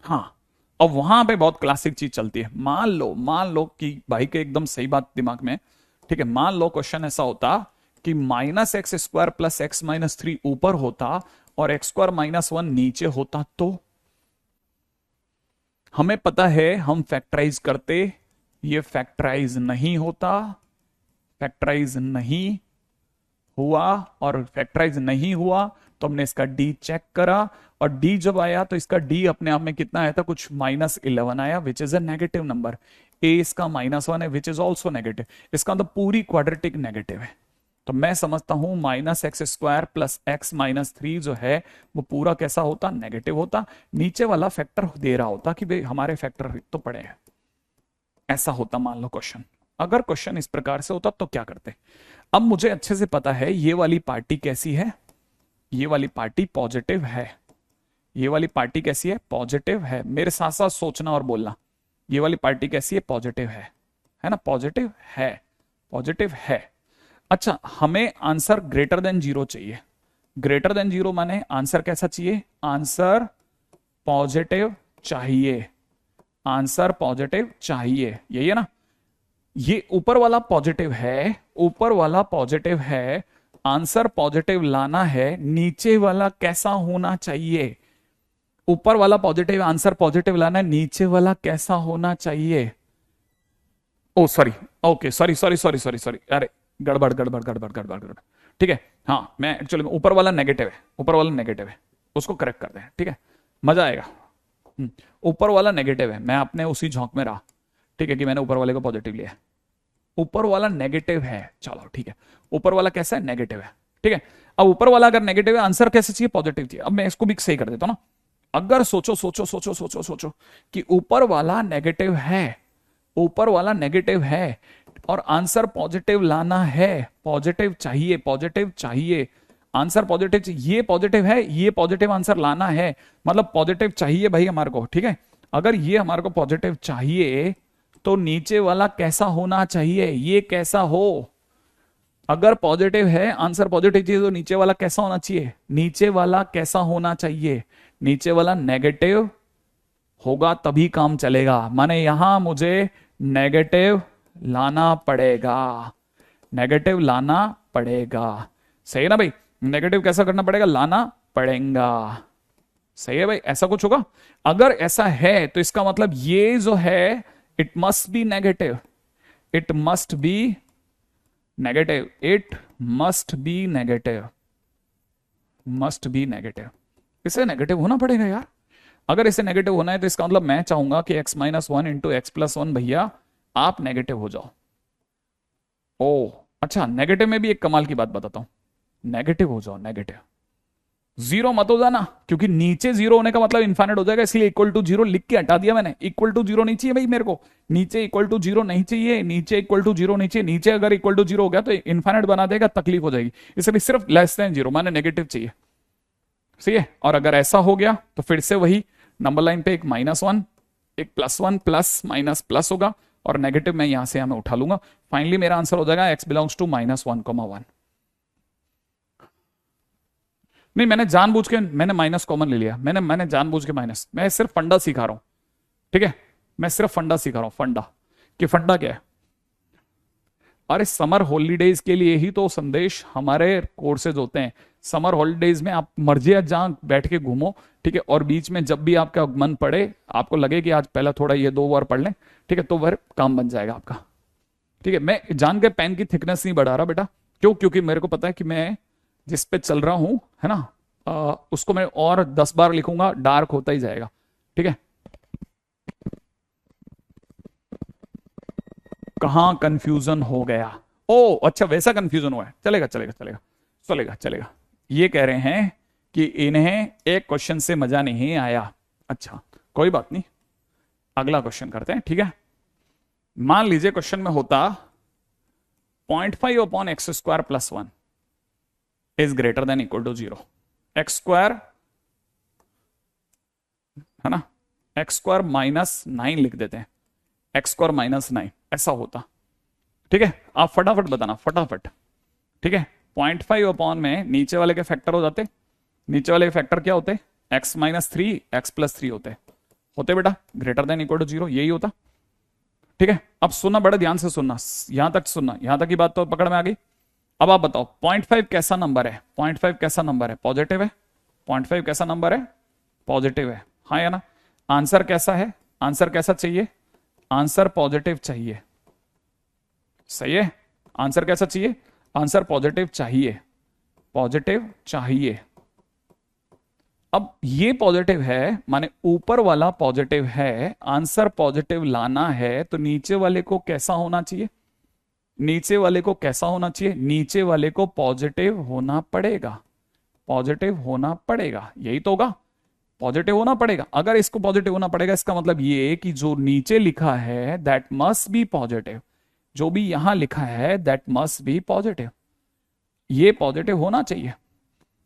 हाँ, और वहां पे बहुत क्लासिक चीज चलती है। मान लो कि भाई के एकदम सही बात दिमाग में, ठीक है, मान लो क्वेश्चन ऐसा होता कि -x² प्लस x-3 ऊपर होता और x² - 1 नीचे होता, तो हमें पता है हम फैक्टराइज करते, ये फैक्टराइज नहीं होता, फैक्टराइज नहीं हुआ, और फैक्टराइज नहीं हुआ तो हमने इसका d चेक करा, और d जब आया तो इसका d अपने आप में कितना आया था, कुछ -11 आया, विच is a negative number. a इसका -1 है, विच इज ऑल्सो नेगेटिव। इसका मतलब पूरी क्वाड्रेटिक नेगेटिव है। तो मैं समझता हूं -x² प्लस x-3 जो है वो पूरा कैसा होता, नेगेटिव होता। नीचे वाला फैक्टर दे रहा होता कि भाई हमारे फैक्टर तो पड़े हैं, ऐसा होता मान लो क्वेश्चन। अगर क्वेश्चन इस प्रकार से होता तो क्या करते। अब मुझे अच्छे से पता है ये वाली पार्टी कैसी है, ये वाली पार्टी पॉजिटिव है, ये वाली पार्टी कैसी है, पॉजिटिव है। मेरे साथ साथ सोचना और बोलना, ये वाली पार्टी कैसी है, पॉजिटिव है ना, पॉजिटिव है, पॉजिटिव है। अच्छा, हमें आंसर ग्रेटर देन 0 चाहिए। ग्रेटर देन 0 माने आंसर कैसा चाहिए, आंसर पॉजिटिव चाहिए, आंसर पॉजिटिव चाहिए, यही है ना। ये ऊपर वाला पॉजिटिव है, ऊपर वाला पॉजिटिव है, आंसर पॉजिटिव लाना है, नीचे वाला कैसा होना चाहिए, ऊपर वाला पॉजिटिव, आंसर पॉजिटिव लाना है, नीचे वाला कैसा होना चाहिए। Oh sorry, okay sorry sorry sorry sorry sorry, अरे गड़बड़ गड़बड़ गड़बड़ गड़बड़ गड़बड़, ठीक है। हाँ, मैं एक्चुअली ऊपर वाला नेगेटिव है, ऊपर वाला नेगेटिव है, उसको करेक्ट कर दें, ठीक है, मजा आएगा। ऊपर वाला नेगेटिव है, मैं अपने उसी झोंक में रहा, ठीक है, कि मैंने ऊपर वाले को पॉजिटिव लिया। ऊपर वाला नेगेटिव है, चलो ठीक है, ऊपर वाला कैसा है, नेगेटिव है, ठीक है। अब ऊपर वाला अगर नेगेटिव है, आंसर कैसे चाहिए, पॉजिटिव चाहिए। अब मैं इसको भी सही कर देता हूं ना। अगर सोचो सोचो सोचो सोचो सोचो कि ऊपर वाला नेगेटिव है, ऊपर वाला नेगेटिव है और आंसर पॉजिटिव लाना है, पॉजिटिव चाहिए, पॉजिटिव चाहिए, आंसर पॉजिटिव चाहिए, ये पॉजिटिव है, ये पॉजिटिव आंसर लाना है, मतलब पॉजिटिव चाहिए भाई हमारे को, ठीक है। अगर ये हमारे को पॉजिटिव चाहिए तो नीचे वाला कैसा होना चाहिए, ये कैसा हो। अगर पॉजिटिव है, आंसर पॉजिटिव चाहिए, तो नीचे वाला कैसा होना चाहिए, नीचे वाला कैसा होना चाहिए, नीचे वाला नेगेटिव होगा तभी काम चलेगा। माने यहां मुझे नेगेटिव लाना पड़ेगा, नेगेटिव लाना पड़ेगा, सही है ना भाई। नेगेटिव कैसा करना पड़ेगा, लाना पड़ेगा, सही है भाई, ऐसा कुछ होगा। अगर ऐसा है तो इसका मतलब ये जो है it must be negative, it must be negative, it must be negative, must be negative, इसे नेगेटिव होना पड़ेगा यार। अगर इसे नेगेटिव होना है तो इसका मतलब मैं चाहूंगा कि x-1 इंटू x+1 भैया आप नेगेटिव हो जाओ। ओ अच्छा, नेगेटिव में भी एक कमाल की बात बताता हूं, नेगेटिव हो जाओ, नेगेटिव, जीरो मत हो जाना, क्योंकि नीचे जीरो होने का मतलब इनफाइनाइट हो जाएगा, इसलिए इक्वल टू जीरो लिख के हटा दिया मैंने। इक्वल टू जीरो नहीं चाहिए भाई मेरे को, नीचे इक्वल टू जीरो नहीं चाहिए, नीचे इक्वल टू जीरो नहीं चाहिए, नीचे अगर इक्वल टू जीरो हो गया तो इनफाइनाइट बना देगा, तकलीफ हो जाएगी, इसलिए सिर्फ लेस देन जीरो माने नेगेटिव चाहिए, सही है। और अगर ऐसा हो गया तो फिर से वही नंबर लाइन पे एक -1, एक +1, प्लस माइनस प्लस होगा, और नेगेटिव मैं यहां से यहां में उठा लूंगा। फाइनली मेरा आंसर हो जाएगा x बिलोंग्स टू -1,1। नहीं, मैंने जानबूझ के मैंने माइनस कॉमन ले लिया, मैंने जानबूझ के माइनस, मैं सिर्फ फंडा सिखा रहा हूं, ठीक है, मैं सिर्फ फंडा सिखा रहा हूं, फंडा कि फंडा क्या है। अरे समर हॉलीडेज के लिए ही तो संदेश हमारे कोर्सेज होते हैं। समर हॉलीडेज में आप मर्जी जहां बैठ के घूमो, ठीक है, और बीच में जब भी आपका मन पड़े, आपको लगे कि आज पहला थोड़ा ये 2 बार पढ़ लें, ठीक है, तो वह काम बन जाएगा आपका, ठीक है। मैं जान के पेन की थिकनेस नहीं बढ़ा रहा बेटा, क्यों, क्योंकि मेरे को पता है कि मैं जिस पे चल रहा हूं, है ना, उसको मैं और 10 बार लिखूंगा, डार्क होता ही जाएगा, ठीक है। कहां कंफ्यूजन हो गया, ओ अच्छा वैसा कंफ्यूजन हुआ है, चलेगा चलेगा चलेगा चलेगा चलेगा। ये कह रहे हैं कि इन्हें एक क्वेश्चन से मजा नहीं आया, अच्छा कोई बात नहीं, अगला क्वेश्चन करते हैं, ठीक है। मान लीजिए क्वेश्चन में होता 0.5/x² + 1 is greater than equal to 0, x² है ना, x² -9 लिख देते हैं, x² -9 ऐसा होता, ठीक है। आप फटाफट बताना, फटाफट, ठीक है। 0.5 में नीचे वाले के फैक्टर हो जाते, नीचे वाले के फैक्टर क्या होते, x-3 x+3 होते, होते बेटा, ग्रेटर देन इक्वल टू 0 यही होता। ठीक है, अब सुनना, बड़ा ध्यान से सुनना, यहां तक सुनना, यहां तक की बात तो पकड़ में आ गई। अब आप बताओ 0.5 कैसा नंबर है? 0.5 कैसा नंबर है? पॉजिटिव है। 0.5 कैसा नंबर है? पॉजिटिव है, हाँ या ना? आंसर कैसा है? आंसर कैसा चाहिए? आंसर पॉजिटिव चाहिए, सही है। आंसर कैसा चाहिए? आंसर पॉजिटिव चाहिए, पॉजिटिव चाहिए। अब ये पॉजिटिव है, माने ऊपर वाला पॉजिटिव है, आंसर पॉजिटिव लाना है, तो नीचे वाले को कैसा होना चाहिए? नीचे वाले को कैसा होना चाहिए? नीचे वाले को पॉजिटिव होना पड़ेगा, पॉजिटिव होना पड़ेगा, यही तो होगा, पॉजिटिव होना पड़ेगा। अगर इसको पॉजिटिव होना पड़ेगा, इसका मतलब ये कि जो नीचे लिखा है दैट मस्ट बी पॉजिटिव, जो भी यहां लिखा है दैट मस्ट बी पॉजिटिव, ये पॉजिटिव होना चाहिए।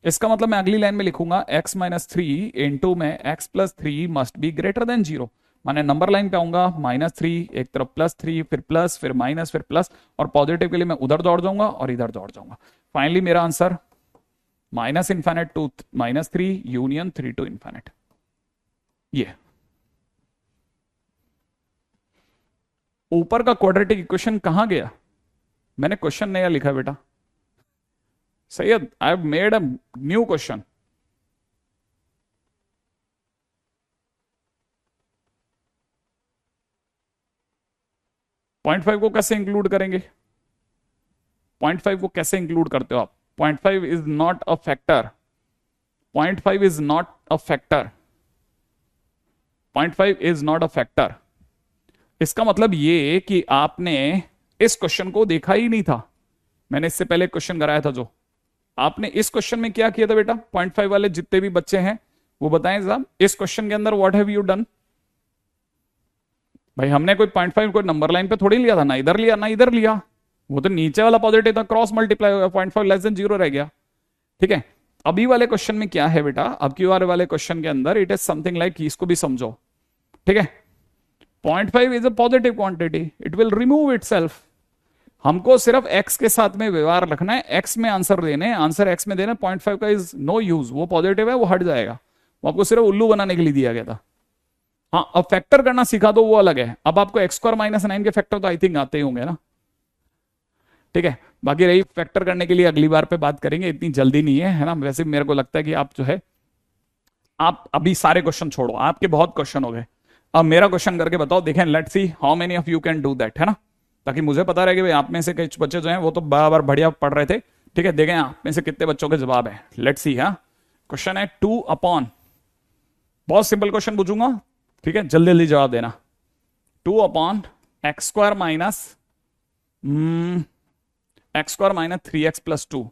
इसका मतलब मैं अगली लाइन में लिखूंगा x-3 इंटू में x+3 must be greater than 0। माने नंबर लाइन पे आऊंगा -3, एक तरफ +3, फिर प्लस, फिर माइनस, फिर प्लस, और पॉजिटिव के लिए मैं उधर दौड़ जाऊंगा और इधर दौड़ जाऊंगा। फाइनली मेरा answer -∞ to -3 union 3 to infinite. ये ऊपर का क्वाड्रेटिक इक्वेशन कहां गया? मैंने क्वेश्चन नया लिखा बेटा Syed, I have made a new question. Point 5 को कैसे इंक्लूड करेंगे? 0.5 को कैसे इंक्लूड करते हो आप? 0.5 is not a factor, 0.5 is not a factor, 0.5 is not a factor. इसका मतलब ये कि आपने इस क्वेश्चन को देखा ही नहीं था। मैंने इससे पहले क्वेश्चन कराया था, जो आपने इस क्वेश्चन में क्या किया था बेटा? 0.5 वाले जितने भी बच्चे हैं वो बताएं साहब, इस क्वेश्चन के अंदर व्हाट हैव यू डन? भाई हमने कोई 0.5 कोई नंबर लाइन पे थोड़ी लिया था, ना इधर लिया ना इधर लिया, वो तो नीचे वाला पॉजिटिव था, क्रॉस मल्टीप्लाई हो गया, 0.5 लेस देन 0 रह गया। ठीक है, अभी वाले क्वेश्चन में क्या है बेटा? अब की वाले क्वेश्चन के अंदर इट इज समथिंग लाइक, इसको भी समझो। ठीक है, 0.5 is a positive quantity, it will remove itself. हमको सिर्फ x के साथ में व्यवहार रखना है, x में आंसर देने, आंसर x में देना। 0.5 का इज नो यूज, वो पॉजिटिव है, वो हट जाएगा, वो आपको सिर्फ उल्लू बनाने के लिए दिया गया था। हाँ, अब फैक्टर करना सिखा दो वो अलग है। अब आपको x² - 9 के फैक्टर तो आई थिंक आते ही होंगे ना। ठीक है, बाकी रही फैक्टर करने के लिए अगली बार पे बात करेंगे, इतनी जल्दी नहीं है, है ना। वैसे मेरे को लगता है कि आप जो है, आप अभी सारे क्वेश्चन छोड़ो, आपके बहुत क्वेश्चन हो गए, अब मेरा क्वेश्चन करके बताओ, देखें, let's see how many of you can do that, है ना, ताकि मुझे पता रहे कि भाई आप में से कुछ बच्चे जो हैं वो तो बराबर बढ़िया पढ़ रहे थे। ठीक है, देखें आप में से कितने बच्चों के जवाब है, लेट्स सी। हाँ, क्वेश्चन है 2 अपॉन, बहुत सिंपल क्वेश्चन पूछूंगा, ठीक है, जल्दी जल्दी जवाब देना। 2 upon x² - 3x+2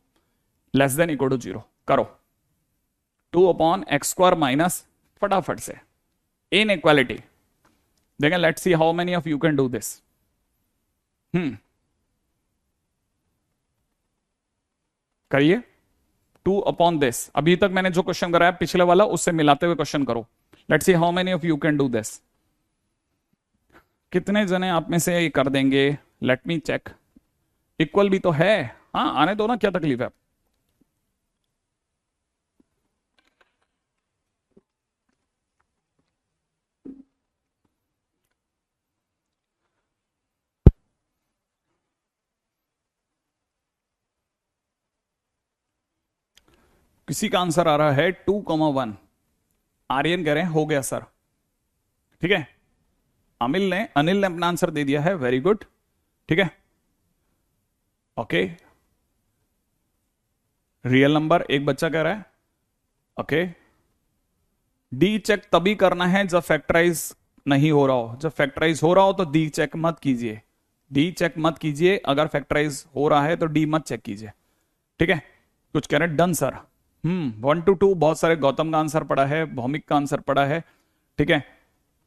less than equal to 0 करो। 2 अपॉन x², फटाफट से इन इक्वालिटी देखें, let's see how many of you can do this. करिए 2 अपॉन दिस। अभी तक मैंने जो क्वेश्चन कराया पिछले वाला, उससे मिलाते हुए क्वेश्चन करो। Let's see how many of you can do this. कितने जने आप में से ये कर देंगे? Let me check. इक्वल भी तो है, हाँ आने दो ना, क्या तकलीफ है? किसी का आंसर आ रहा है 2,1। आर्यन कह रहे हैं हो गया सर। ठीक है, अनिल ने अपना आंसर दे दिया है, वेरी गुड। ठीक है, ओके, रियल नंबर एक बच्चा कह रहा है, ओके। डी चेक तभी करना है जब फैक्टराइज नहीं हो रहा हो, जब फैक्टराइज हो रहा हो तो डी चेक मत कीजिए, डी चेक मत कीजिए। अगर फैक्टराइज हो रहा है तो डी मत चेक कीजिए। ठीक है, कुछ कह रहे हैं डन सर। 1 to 2 बहुत सारे, गौतम का आंसर पड़ा है, भौमिक का आंसर पड़ा है। ठीक है,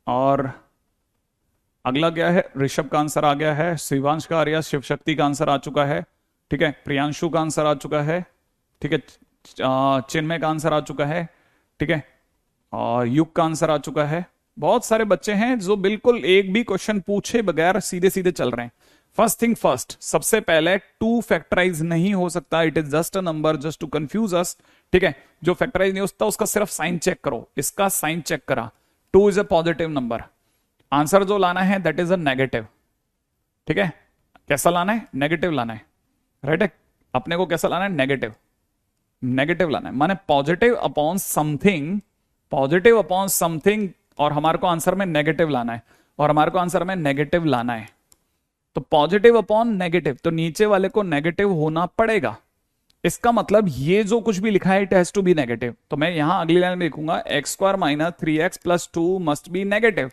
और अगला क्या है? ऋषभ का आंसर आ गया है, शिवांश का आर्या, शिव शक्ति का आंसर आ चुका है। ठीक है, प्रियांशु का आंसर आ चुका है। ठीक है, चिन्मय का आंसर आ चुका है। ठीक है, और युग का आंसर आ चुका है। बहुत सारे बच्चे हैं जो बिल्कुल एक भी क्वेश्चन पूछे बगैर सीधे सीधे चल रहे हैं। फर्स्ट थिंग फर्स्ट, सबसे पहले 2 फैक्टराइज नहीं हो सकता, it is just a number just to confuse us. ठीक है, जो फैक्टराइज नहीं हो सकता उसका सिर्फ साइन चेक करो, इसका साइन चेक करा। 2 is a positive number. Answer जो लाना है दैट इज अ नेगेटिव। ठीक है, कैसा लाना है? नेगेटिव लाना है, राइट है? अपने को कैसा लाना है? नेगेटिव। नेगेटिव लाना है, माने positive upon something, positive upon something, और हमारे को आंसर में नेगेटिव लाना है, और हमारे को आंसर में नेगेटिव लाना है। तो पॉजिटिव अपॉन नेगेटिव, तो नीचे वाले को नेगेटिव होना पड़ेगा। इसका मतलब ये जो कुछ भी लिखा है it has to be negative. तो मैं यहां अगली लाइन में लिखूंगा x square minus 3x plus 2 must be negative.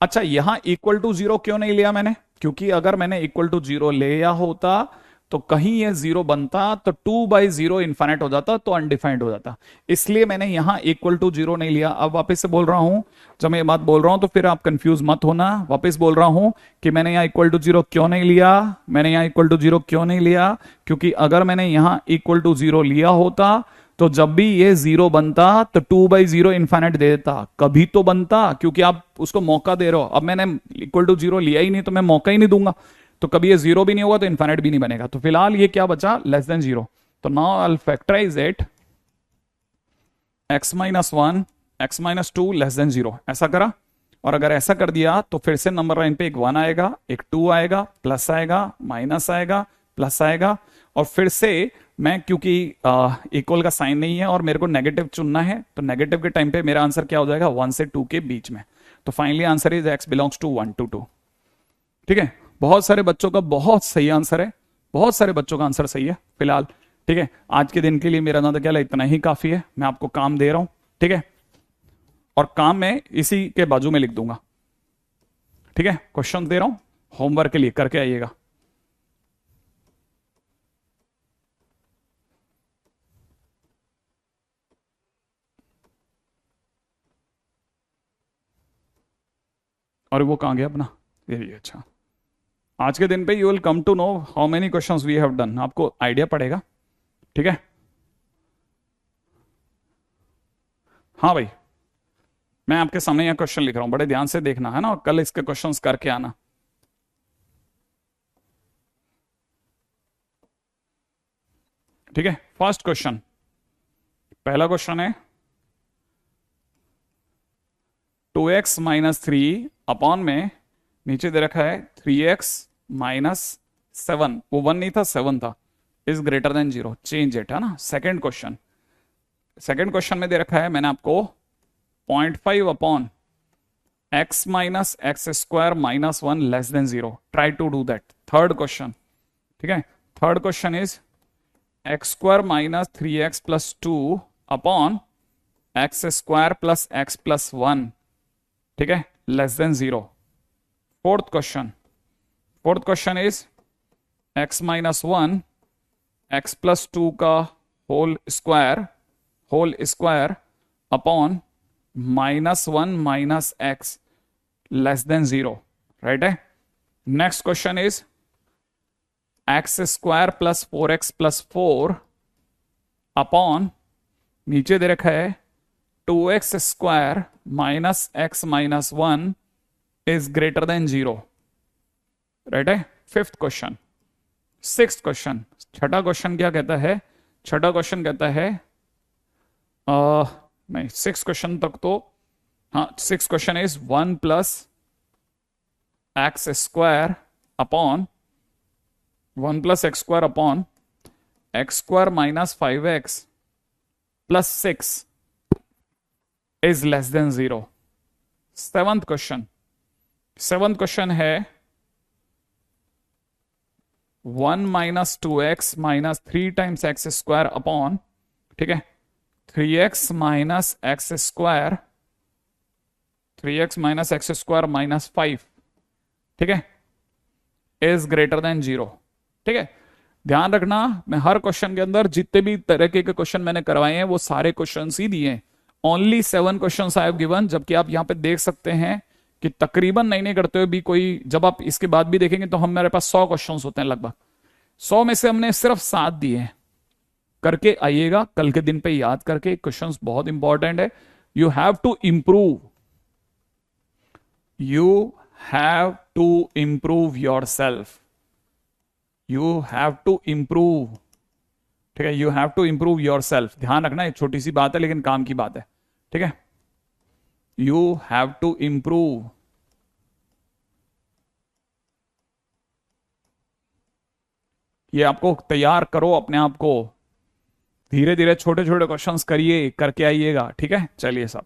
अच्छा, यहां इक्वल टू 0 क्यों नहीं लिया मैंने? क्योंकि अगर मैंने इक्वल टू 0 लिया होता तो कहीं ये 0 बनता तो 2/0 इन्फाइनाइट हो जाता, तो अनडिफाइंड हो जाता। इसलिए मैंने यहां इक्वल टू 0 नहीं लिया। अब वापस से बोल रहा हूं, जब मैं ये बात बोल रहा हूं तो फिर आप कंफ्यूज मत होना। वापस बोल रहा हूं कि मैंने यहां इक्वल टू 0 क्यों नहीं लिया, मैंने यहां इक्वल टू 0 क्यों नहीं लिया? क्योंकि अगर मैंने यहां इक्वल टू 0 लिया होता तो जब भी ये 0 बनता तो 2/0 इन्फाइनाइट दे देता, कभी तो बनता, क्योंकि आप उसको मौका दे रहे हो। अब मैंने इक्वल टू 0 लिया ही नहीं तो मैं मौका ही नहीं दूंगा, तो कभी ये 0 भी नहीं होगा तो इन्फाइनाइट भी नहीं बनेगा। तो फिलहाल ये क्या बचा? Less than 0। तो now I will factorise it x minus 1 x minus 2 less than 0, ऐसा करा। और अगर ऐसा कर दिया तो फिर से नंबर लाइन पे एक 1 आएगा, एक 2 आएगा, प्लस आएगा, माइनस आएगा, प्लस आएगा, और फिर से मैं, क्योंकि इक्वल का साइन नहीं है और मेरे को नेगेटिव चुनना है, तो नेगेटिव के टाइम पे मेरा आंसर क्या हो जाएगा? 1 से 2 के बीच में। तो finally answer is x belongs to 1 to 2। ठीक है, बहुत सारे बच्चों का बहुत सही आंसर है, बहुत सारे बच्चों का आंसर सही है फिलहाल। ठीक है, आज के दिन के लिए मेरा ख्याल है इतना ही काफी है। मैं आपको काम दे रहा हूं, ठीक है, और काम मैं इसी के बाजू में लिख दूंगा। ठीक है, क्वेश्चन दे रहा हूं, होमवर्क के लिए करके आइएगा। और वो कहां गया अपना? ये अच्छा, आज के दिन पे you will come to know how many questions we have done, आपको आइडिया पड़ेगा। ठीक है, हाँ भाई, मैं आपके सामने यह क्वेश्चन लिख रहा हूं, बड़े ध्यान से देखना है ना, और कल इसके क्वेश्चंस करके आना। ठीक है, फर्स्ट क्वेश्चन, पहला क्वेश्चन है 2x माइनस 3 अपॉन में नीचे दे रखा है 3x माइनस 7, वो 1 नहीं था 7 था, is greater than 0, change it, है ना। सेकेंड क्वेश्चन, सेकेंड क्वेश्चन में दे रखा है मैंने आपको 0.5 upon x minus x square minus 1 less than 0, try to do that. Third question, ठीक है, third question is x square minus 3x plus 2 upon x square plus x plus 1, ठीक है, less than 0। Fourth question, fourth question is x minus 1 x plus 2 का whole square upon minus 1 minus x less than 0, right है। Next question is x square plus 4x plus 4 upon नीचे दे रखा है 2x square minus x minus 1 is greater than 0, right है। Fifth question, sixth question, छठा question क्या कहता है? छठा क्वेश्चन कहता है नहीं, सिक्स क्वेश्चन तक तो, हाँ, six question is 1 plus x square upon 1 plus x square upon x square minus 5x plus 6 is less than 0। Seventh question, seventh question है 1 minus 2x minus 3 times x square upon, ठीक है, 3x minus x square, 3x minus x square minus 5, ठीक है, is greater than 0। ठीक है, ध्यान रखना, मैं हर क्वेश्चन के अंदर जितने भी तरह के क्वेश्चन मैंने करवाए हैं वो सारे क्वेश्चन ही दिए हैं। Only 7 question I have given, जबकि आप यहां पे देख सकते हैं कि तकरीबन नहीं करते हुए भी कोई, जब आप इसके बाद भी देखेंगे तो हमारे पास 100 क्वेश्चन होते हैं लगभग। 100 में से हमने सिर्फ 7 दिए हैं। करके आइएगा कल के दिन पे याद करके, क्वेश्चंस बहुत इंपॉर्टेंट है। You have to improve, you have to improve yourself, you have to improve, ठीक है, you have to improve yourself. ध्यान रखना, एक छोटी सी बात है लेकिन काम की बात है, ठीक है। You have to improve. ये आपको तैयार करो अपने आप को, धीरे धीरे छोटे छोटे क्वेश्चंस करिए, करके आइएगा। ठीक है, चलिए साहब।